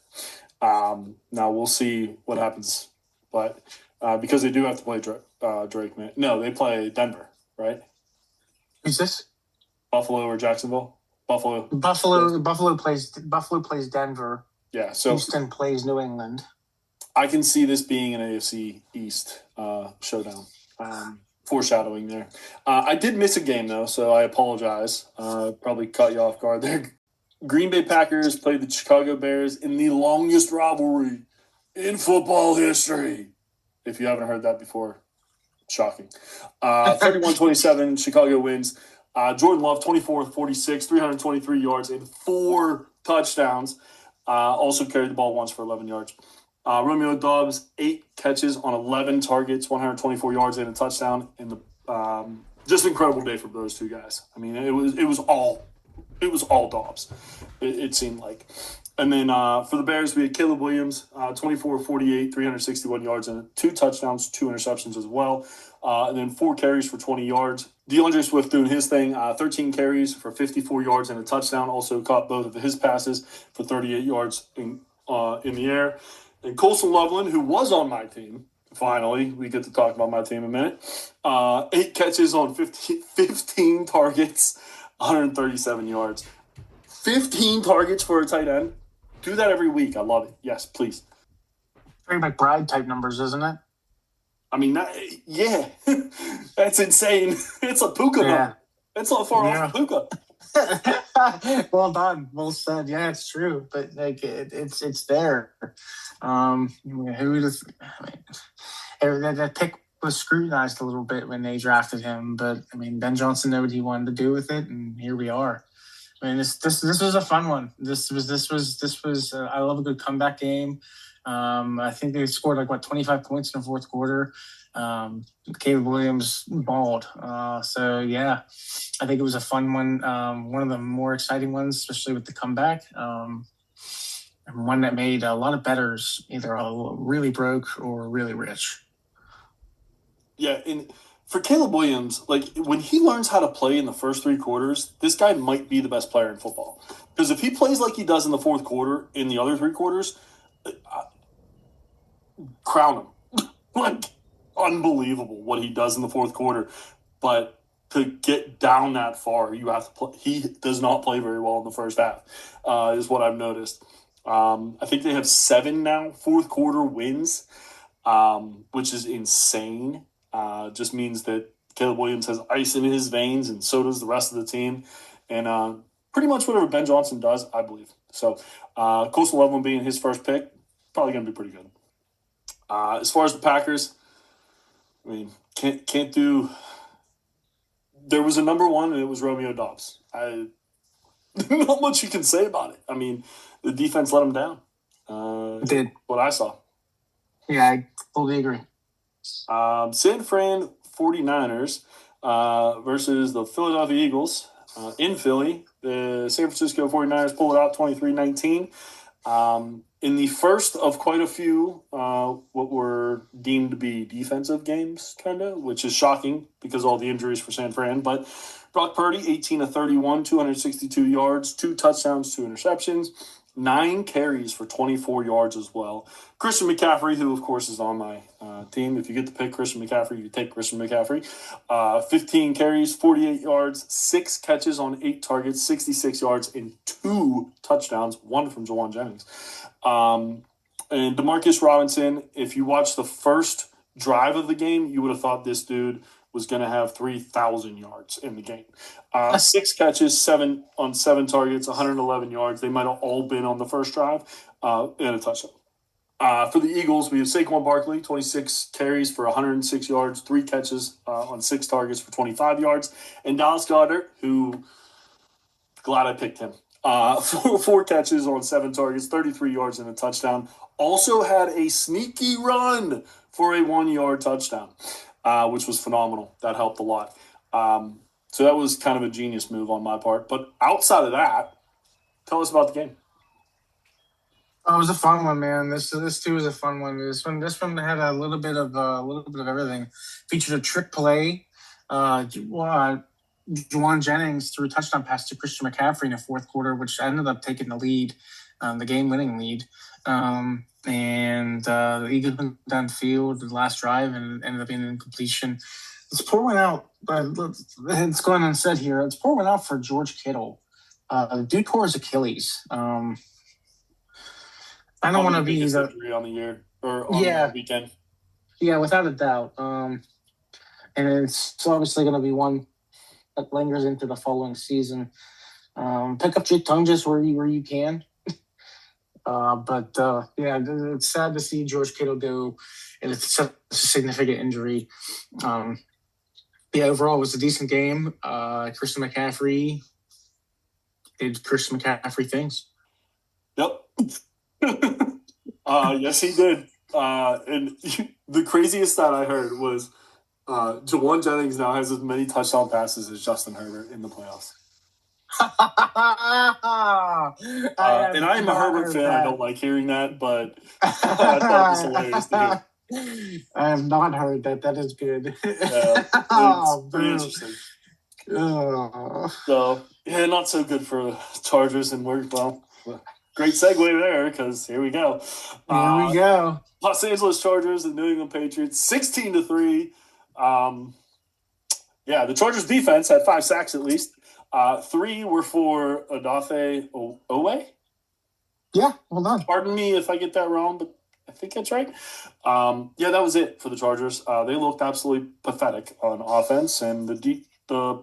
Now we'll see what happens. But because they do have to play Drake May. No, they play Denver, right? Who's this? Buffalo or Jacksonville? Buffalo plays Denver. Yeah, so Houston plays New England. I can see this being an AFC East showdown. Foreshadowing there. I did miss a game, though, so I apologize. Probably caught you off guard there. Green Bay Packers played the Chicago Bears in the longest rivalry in football history. If you haven't heard that before, shocking. 31-27, Chicago wins. Jordan Love, 24-46, 323 yards and 4 touchdowns. Also carried the ball once for 11 yards. Romeo Doubs, 8 catches on 11 targets, 124 yards and a touchdown. And just an incredible day for those 2 guys. I mean, it was all Doubs. It seemed like. And then for the Bears, we had Caleb Williams, 24-48, 361 yards and 2 touchdowns, 2 interceptions as well. And then 4 carries for 20 yards. DeAndre Swift doing his thing, 13 carries for 54 yards and a touchdown. Also caught both of his passes for 38 yards in the air. And Colson Loveland, who was on my team, finally, we get to talk about my team in a minute, 8 catches on 15 targets, 137 yards. 15 targets for a tight end. Do that every week. I love it. Yes, please. Very McBride type numbers, isn't it? I mean, yeah. That's insane. It's a Puka number. It's not far off Puka. Well done. Well said. Yeah, it's true. But like it's there. That pick was scrutinized a little bit when they drafted him, but I mean, Ben Johnson knew what he wanted to do with it, and here we are. I mean, this was a fun one. This was. I love a good comeback game. I think they scored 25 points in the fourth quarter. Caleb Williams balled. So yeah, I think it was a fun one. One of the more exciting ones, especially with the comeback. And one that made a lot of bettors either really broke or really rich. Yeah, and for Caleb Williams, when he learns how to play in the first 3 quarters, this guy might be the best player in football. Because if he plays like he does in the fourth quarter, in the other 3 quarters, crown him. Unbelievable what he does in the fourth quarter. But to get down that far, you have to play. He does not play very well in the first half, is what I've noticed. I think they have 7 now fourth quarter wins, which is insane. Just means that Caleb Williams has ice in his veins, and so does the rest of the team. And pretty much whatever Ben Johnson does, I believe. So Coastal Loveland being his first pick, probably going to be pretty good. As far as the Packers, I mean, can't do. There was a number 1, and it was Romeo Doubs. Not much you can say about it. I mean, the defense let him down. It did. What I saw. Yeah, I totally agree. San Fran 49ers versus the Philadelphia Eagles. in Philly. The San Francisco 49ers pulled it out 23-19. In the first of quite a few what were deemed to be defensive games, kind of, which is shocking because of all the injuries for San Fran. But Brock Purdy, 18 of 31, 262 yards, 2 touchdowns, 2 interceptions, 9 carries for 24 yards as well. Christian McCaffrey, who, of course, is on my team. If you get to pick Christian McCaffrey, you take Christian McCaffrey. 15 carries, 48 yards, 6 catches on 8 targets, 66 yards, and 2 touchdowns, 1 from Jawan Jennings. And Demarcus Robinson, if you watch the first drive of the game, you would have thought this dude was going to have 3,000 yards in the game. 6 catches, 7 on 7 targets, 111 yards. They might have all been on the first drive, and a touchdown. For the Eagles, we have Saquon Barkley, 26 carries for 106 yards, 3 catches on 6 targets for 25 yards. And Dallas Goedert, who, glad I picked him. 4 catches on 7 targets, 33 yards and a touchdown. Also had a sneaky run for a 1-yard touchdown, which was phenomenal. That helped a lot. So that was kind of a genius move on my part. But outside of that, tell us about the game. Oh, it was a fun one, man. This too was a fun one. This one had a little bit of everything. Featured a trick play. Juwan Jennings threw a touchdown pass to Christian McCaffrey in the fourth quarter, which ended up taking the lead, the game-winning lead. And the Eagles went downfield the last drive and ended up being an incompletion. Let's pour one out. It's going unsaid here. Let's pour one out for George Kittle. The dude tore his Achilles. I don't want to be the injury on the year or on the weekend. Yeah, without a doubt. And it's obviously going to be one that lingers into the following season. Pick up Jake Tunges where you can. But it's sad to see George Kittle go, and it's such a significant injury. Overall, it was a decent game. Christian McCaffrey did Christian McCaffrey things. Yep. Yes, he did. And the craziest stat I heard was Jawan Jennings now has as many touchdown passes as Justin Herbert in the playoffs. And I am a Herbert fan. I don't like hearing that, but I thought it was hilarious to hear. I have not heard that. That is good. It's pretty interesting. So, yeah, not so good for the Chargers, and great segue there because here we go. Here we go. Los Angeles Chargers and New England Patriots, 16-3. The Chargers defense had 5 sacks at least. 3 were for Odafe Owe. Yeah, well done. Pardon me if I get that wrong, but I think that's right. That was it for the Chargers. They looked absolutely pathetic on offense, and the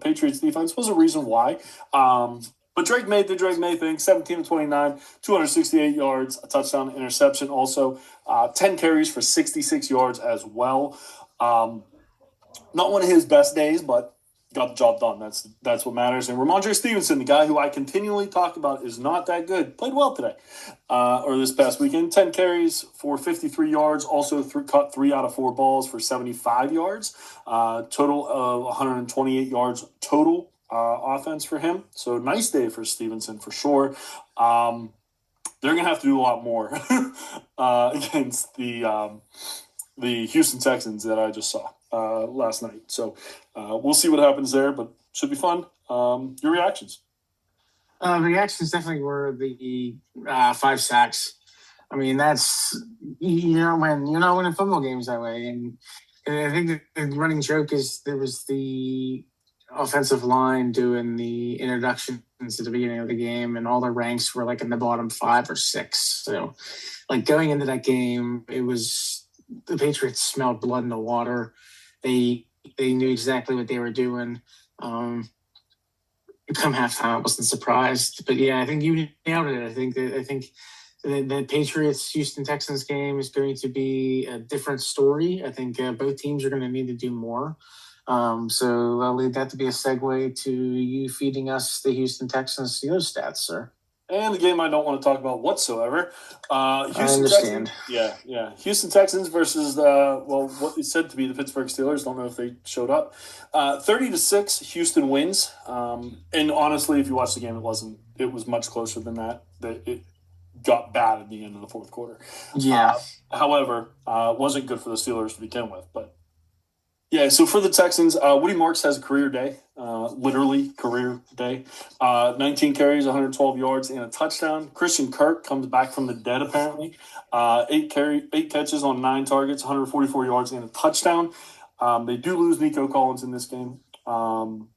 Patriots defense was a reason why. But Drake made the Drake May thing, 17-29, 268 yards, a touchdown, interception also, 10 carries for 66 yards as well. Not one of his best days, but got the job done. That's what matters. And Ramondre Stevenson, the guy who I continually talk about is not that good, played well today or this past weekend. 10 carries for 53 yards, also caught 3 out of 4 balls for 75 yards, total of 128 yards total. Offense for him. So nice day for Stevenson for sure. They're going to have to do a lot more against the Houston Texans that I just saw last night. So we'll see what happens there, but should be fun. Your reactions? The reactions definitely were the 5 sacks. I mean, that's you're not winning football games that way. And I think the running joke is there was the offensive line doing the introductions at the beginning of the game, and all their ranks were like in the bottom 5 or 6. So, like going into that game, it was the Patriots smelled blood in the water. They knew exactly what they were doing. Come halftime, I wasn't surprised, but yeah, I think you nailed it. I think the Patriots Houston Texans game is going to be a different story. I think both teams are going to need to do more. So I'll leave that to be a segue to you feeding us the Houston Texans Steelers stats, sir. And the game I don't want to talk about whatsoever. Houston understand. Texans. Yeah. Houston Texans versus what is said to be the Pittsburgh Steelers. Don't know if they showed up. 30-6, Houston wins. And honestly, if you watch the game, it was much closer than that. It got bad at the end of the fourth quarter. Yeah. However, wasn't good for the Steelers to begin with. But yeah, so for the Texans, Woody Marks has a career day, literally career day. 19 carries, 112 yards, and a touchdown. Christian Kirk comes back from the dead, apparently. 8 catches on 9 targets, 144 yards, and a touchdown. They do lose Nico Collins in this game. And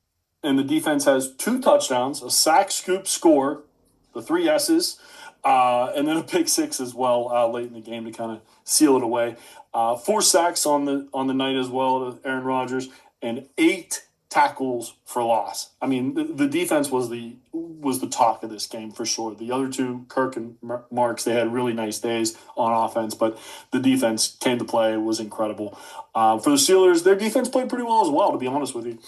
the defense has 2 touchdowns, a sack, scoop, score, the 3 S's, and then a pick 6 as well late in the game to kind of seal it away. 4 sacks on the night as well to Aaron Rodgers, and 8 tackles for loss. I mean, the defense was the talk of this game for sure. The other 2, Kirk and Marks, they had really nice days on offense, but the defense came to play. It was incredible. For the Steelers, their defense played pretty well as well, to be honest with you.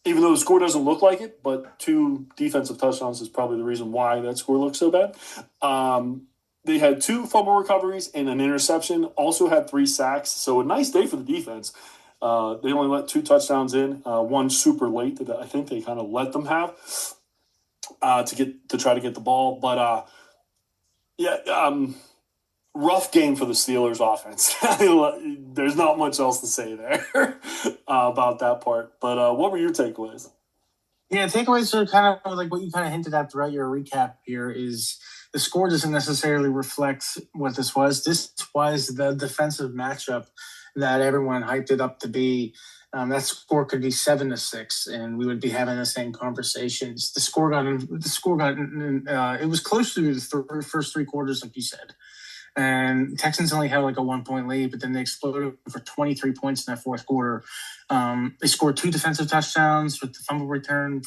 Even though the score doesn't look like it, but 2 defensive touchdowns is probably the reason why that score looks so bad. They had 2 fumble recoveries and an interception, also had 3 sacks. So a nice day for the defense. They only let 2 touchdowns in, one super late that I think they kind of let them have to try to get the ball. But rough game for the Steelers offense. There's not much else to say there about that part. But what were your takeaways? Yeah, takeaways are kind of like what you kind of hinted at throughout your recap here is the score doesn't necessarily reflect what this was. This was the defensive matchup that everyone hyped it up to be. That score could be 7-6, and we would be having the same conversations. The score got it was close to the first 3 quarters, like you said. And Texans only had like a 1-point lead, but then they exploded for 23 points in that fourth quarter. They scored 2 defensive touchdowns with the fumble return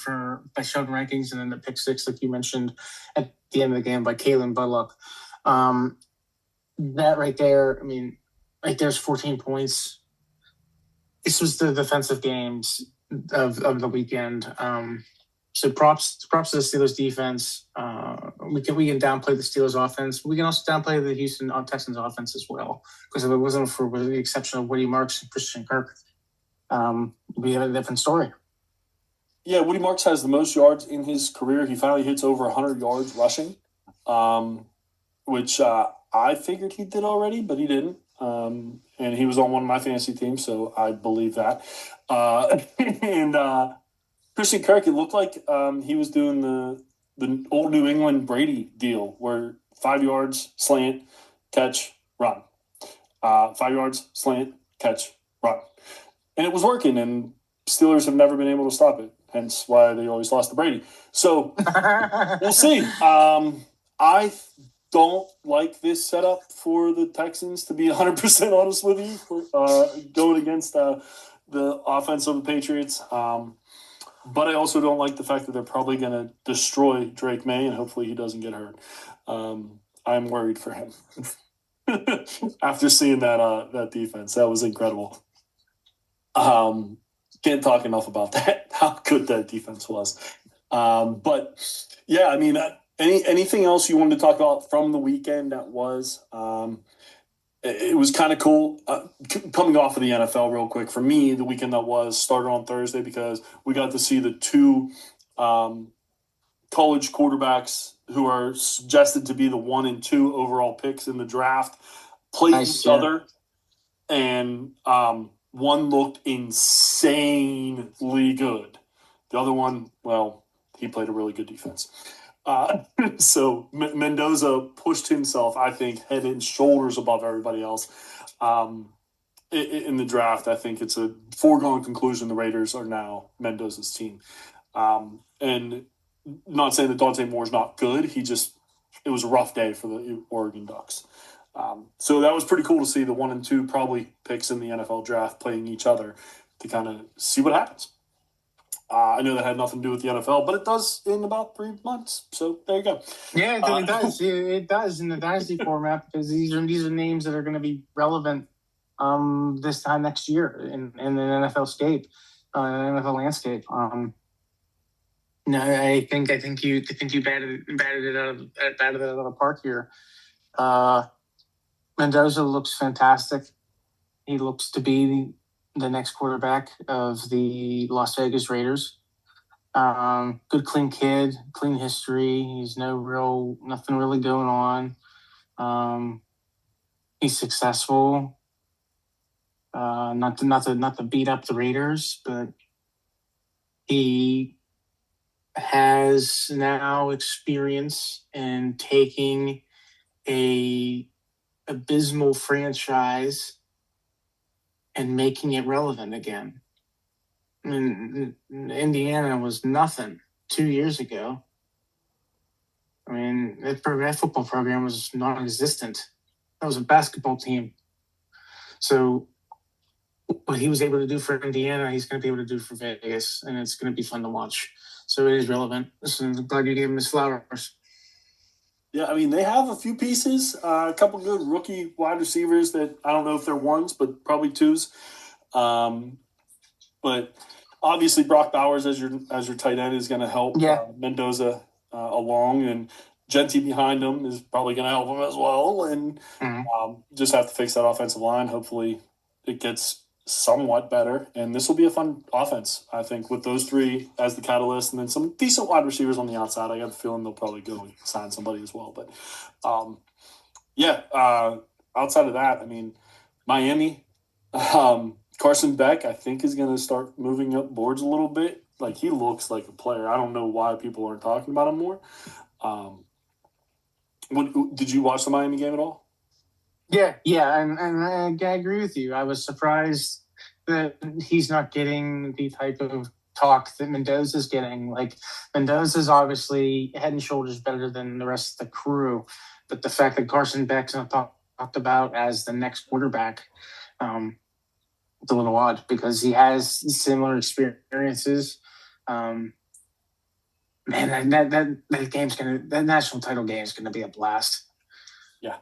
by Sheldon Rankings, and then the pick 6, like you mentioned, at the end of the game by Kalen Budluck. That right there, I mean, right there's 14 points. This was the defensive games of the weekend. So props to the Steelers defense. We can downplay the Steelers offense. We can also downplay the Houston Texans offense as well, because if it wasn't for the exception of Woody Marks and Christian Kirk, we have a different story. Yeah, Woody Marks has the most yards in his career. He finally hits over 100 yards rushing, which I figured he did already, but he didn't. And he was on one of my fantasy teams, so I believe that. And Christian Kirk, it looked like he was doing the old New England Brady deal where 5 yards, slant, catch, run. 5 yards, slant, catch, run. And it was working, and Steelers have never been able to stop it, hence why they always lost to Brady. So we'll see. I don't like this setup for the Texans, to be 100% honest with you, for going against the offense of the Patriots. But I also don't like the fact that they're probably going to destroy Drake May, and hopefully he doesn't get hurt. I'm worried for him. After seeing that defense, that was incredible. Can't talk enough about that, how good that defense was. But yeah, I mean, anything else you wanted to talk about from the weekend that was? It was kind of cool coming off of the NFL real quick. For me, the weekend that was started on Thursday because we got to see the 2 college quarterbacks who are suggested to be the 1 and 2 overall picks in the draft play each other. And one looked insanely good. The other one, well, he played a really good defense. So Mendoza pushed himself, I think, head and shoulders above everybody else in the draft. I think it's a foregone conclusion the Raiders are now Mendoza's team. And not saying that Dante Moore's not good. It was a rough day for the Oregon Ducks. So that was pretty cool to see the 1 and 2 probably picks in the NFL draft playing each other to kind of see what happens. I know that had nothing to do with the NFL, but it does in about 3 months. So there you go. Yeah, it does. It does in the dynasty format, because these are names that are going to be relevant this time next year in the NFL NFL landscape. No, I think you batted it out of the park here. Mendoza looks fantastic. He looks to be the next quarterback of the Las Vegas Raiders. Good, clean kid, clean history. He's nothing really going on. He's successful. Not to beat up the Raiders, but he has now experience in taking a abysmal franchise and making it relevant again. I mean, Indiana was nothing 2 years ago. I mean, that football program was non-existent. That was a basketball team. So what he was able to do for Indiana, he's going to be able to do for Vegas, and it's going to be fun to watch. So it is relevant. So I'm glad you gave him his flowers. Yeah, I mean, they have a few pieces, a couple good rookie wide receivers that I don't know if they're ones, but probably twos. But obviously, Brock Bowers as your tight end is going to help Mendoza along, and Genty behind him is probably going to help him as well. And just have to fix that offensive line. Hopefully, it gets somewhat better, and this will be a fun offense, I think, with those three as the catalyst, and then some decent wide receivers on the outside. I got the feeling they'll probably go and sign somebody as well. But outside of that, I mean, Miami, Carson Beck, I think, is going to start moving up boards a little bit. Like, he looks like a player. I don't know why people aren't talking about him more. Did you watch the Miami game at all? Yeah, and I agree with you. I was surprised that he's not getting the type of talk that Mendoza's getting. Like, Mendoza's obviously head and shoulders better than the rest of the crew, but the fact that Carson Beck's not talked about as the next quarterback, it's a little odd because he has similar experiences. Man, that national title game is gonna be a blast. Yeah.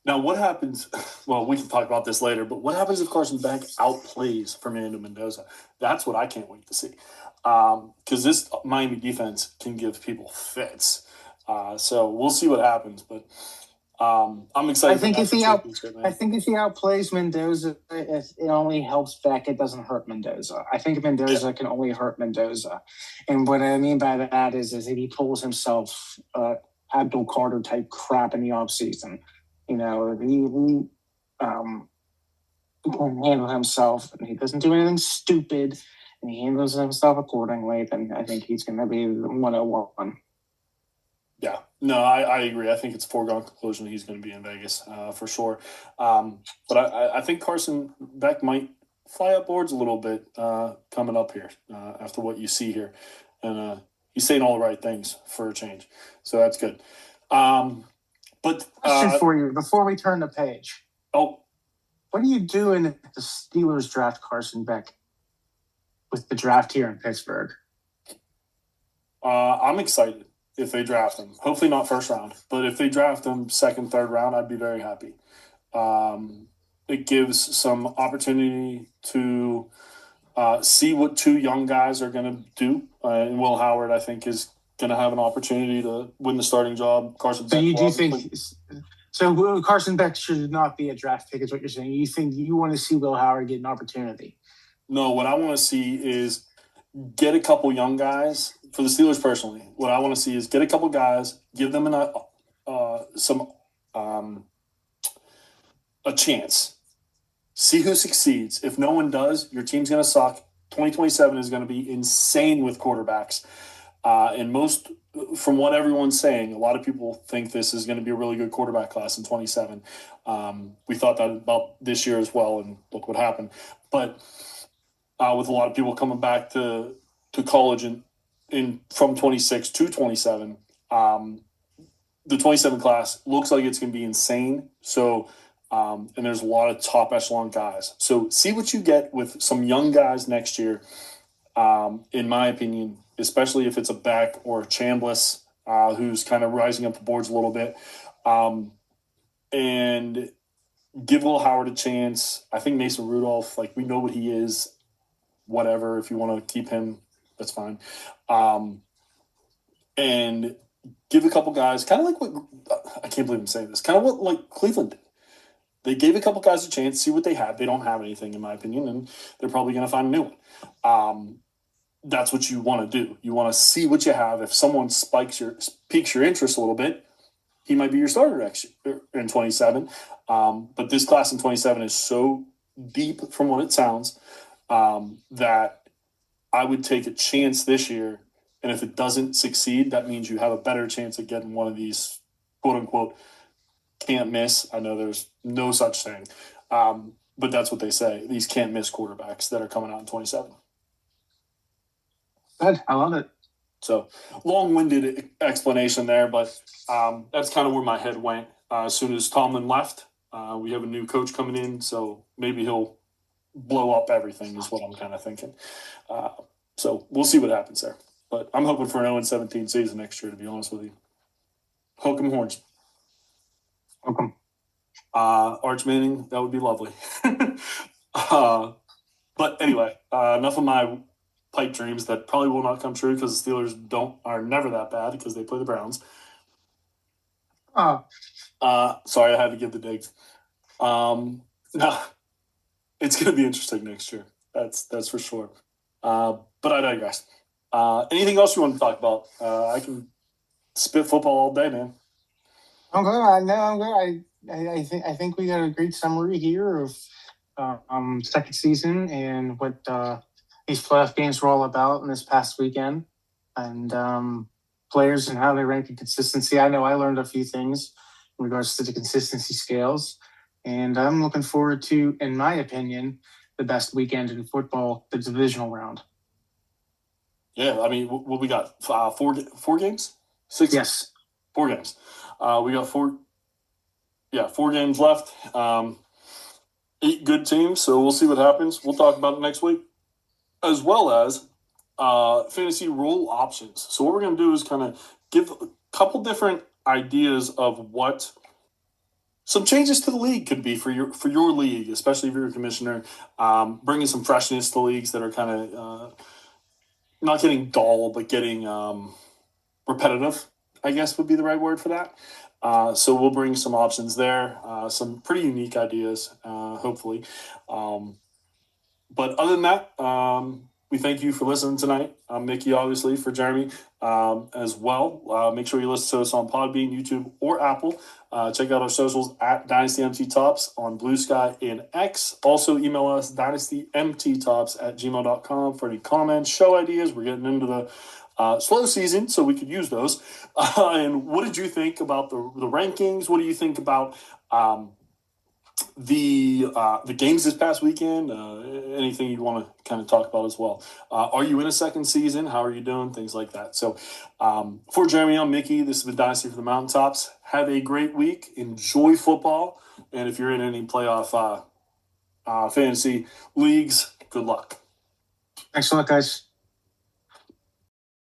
Now, what happens? Well, we can talk about this later, but what happens if Carson Beck outplays Fernando Mendoza? That's what I can't wait to see. Because this Miami defense can give people fits. So we'll see what happens. But I'm excited. I think if he outplays Mendoza, it only helps Beck. It doesn't hurt Mendoza. I think Mendoza can only hurt Mendoza, and what I mean by that is if he pulls himself Abdul Carter type crap in the offseason. You know, he can handle himself and he doesn't do anything stupid and he handles himself accordingly, then I think he's going to be 101. Yeah, no, I agree. I think it's a foregone conclusion he's going to be in Vegas for sure. But I think Carson Beck might fly up boards a little bit coming up here after what you see here. And he's saying all the right things for a change. So that's good. But question for you before we turn the page. Oh, what are you doing if the Steelers draft Carson Beck with the draft here in Pittsburgh? I'm excited if they draft him. Hopefully not first round, but if they draft him second, third round, I'd be very happy. It gives some opportunity to see what two young guys are going to do. And Will Howard, I think, is going to have an opportunity to win the starting job. Carson Beck. So Carson Beck should not be a draft pick, is what you're saying. You think you want to see Will Howard get an opportunity? No, what I want to see is get a couple young guys for the Steelers personally. What I want to see is get a couple guys, give them a chance. See who succeeds. If no one does, your team's going to suck. 2027 is going to be insane with quarterbacks. And from what everyone's saying, a lot of people think this is going to be a really good quarterback class in 27. We thought that about this year as well, and look what happened. But with a lot of people coming back to college from 26 to 27, the 27 class looks like it's going to be insane. So, and there's a lot of top echelon guys. So see what you get with some young guys next year, in my opinion, especially if it's a Beck or a Chambliss who's kind of rising up the boards a little bit. And give Will Howard a chance. I think Mason Rudolph, we know what he is. Whatever, if you want to keep him, that's fine. and give a couple guys, kind of like what, I can't believe I'm saying this, kind of what like Cleveland did. They gave a couple guys a chance, see what they had. They don't have anything, in my opinion, and they're probably going to find a new one. That's what you want to do. You want to see what you have. If someone piques your interest a little bit, he might be your starter next year in 27. But this class in 27 is so deep from what it sounds that I would take a chance this year. And if it doesn't succeed, that means you have a better chance of getting one of these quote unquote can't miss. I know there's no such thing. But that's what they say. These can't miss quarterbacks that are coming out in 27. Good. I love it. So long-winded explanation there, but that's kind of where my head went. As soon as Tomlin left, we have a new coach coming in, so maybe he'll blow up everything is what I'm kind of thinking. So we'll see what happens there. But I'm hoping for an 0-17 season next year, to be honest with you. Hook 'em horns. Welcome. Arch Manning, that would be lovely. But anyway, enough of my pipe dreams that probably will not come true because the Steelers are never that bad because they play the Browns. Sorry, I had to give the digs. No, it's going to be interesting next year. That's for sure. But I digress. Anything else you want to talk about? I can spit football all day, man. I'm good. I'm good. I think we got a great summary here of second season and what these playoff games were all about in this past weekend, and players and how they rank in consistency. I know I learned a few things in regards to the consistency scales, and I'm looking forward to, in my opinion, the best weekend in football, the divisional round. Yeah, I mean, what we got? Four games? Six? Yes. 4 games. We got 4 games left. 8 good teams, so we'll see what happens. We'll talk about it next week, as well as fantasy role options. So what we're going to do is kind of give a couple different ideas of what some changes to the league could be for your league, especially if you're a commissioner, bringing some freshness to leagues that are kind of not getting dull, but getting repetitive, I guess would be the right word for that. So we'll bring some options there, some pretty unique ideas, hopefully. But other than that, we thank you for listening tonight. I'm Mickey, obviously, for Jeremy as well. Make sure you listen to us on Podbean, YouTube, or Apple. Check out our socials at dynastymttops on Blue Sky and X. Also, email us dynastymttops@gmail.com for any comments, show ideas. We're getting into the slow season, so we could use those. And what did you think about the rankings? What do you think about the games this past weekend? Anything you want to kind of talk about as well? Are you in a second season? How are you doing? Things like that. So for Jeremy, I'm Mickey. This has been Dynasty for the Mountaintops. Have a great week. Enjoy football. And if you're in any playoff fantasy leagues, good luck. Thanks a lot, guys.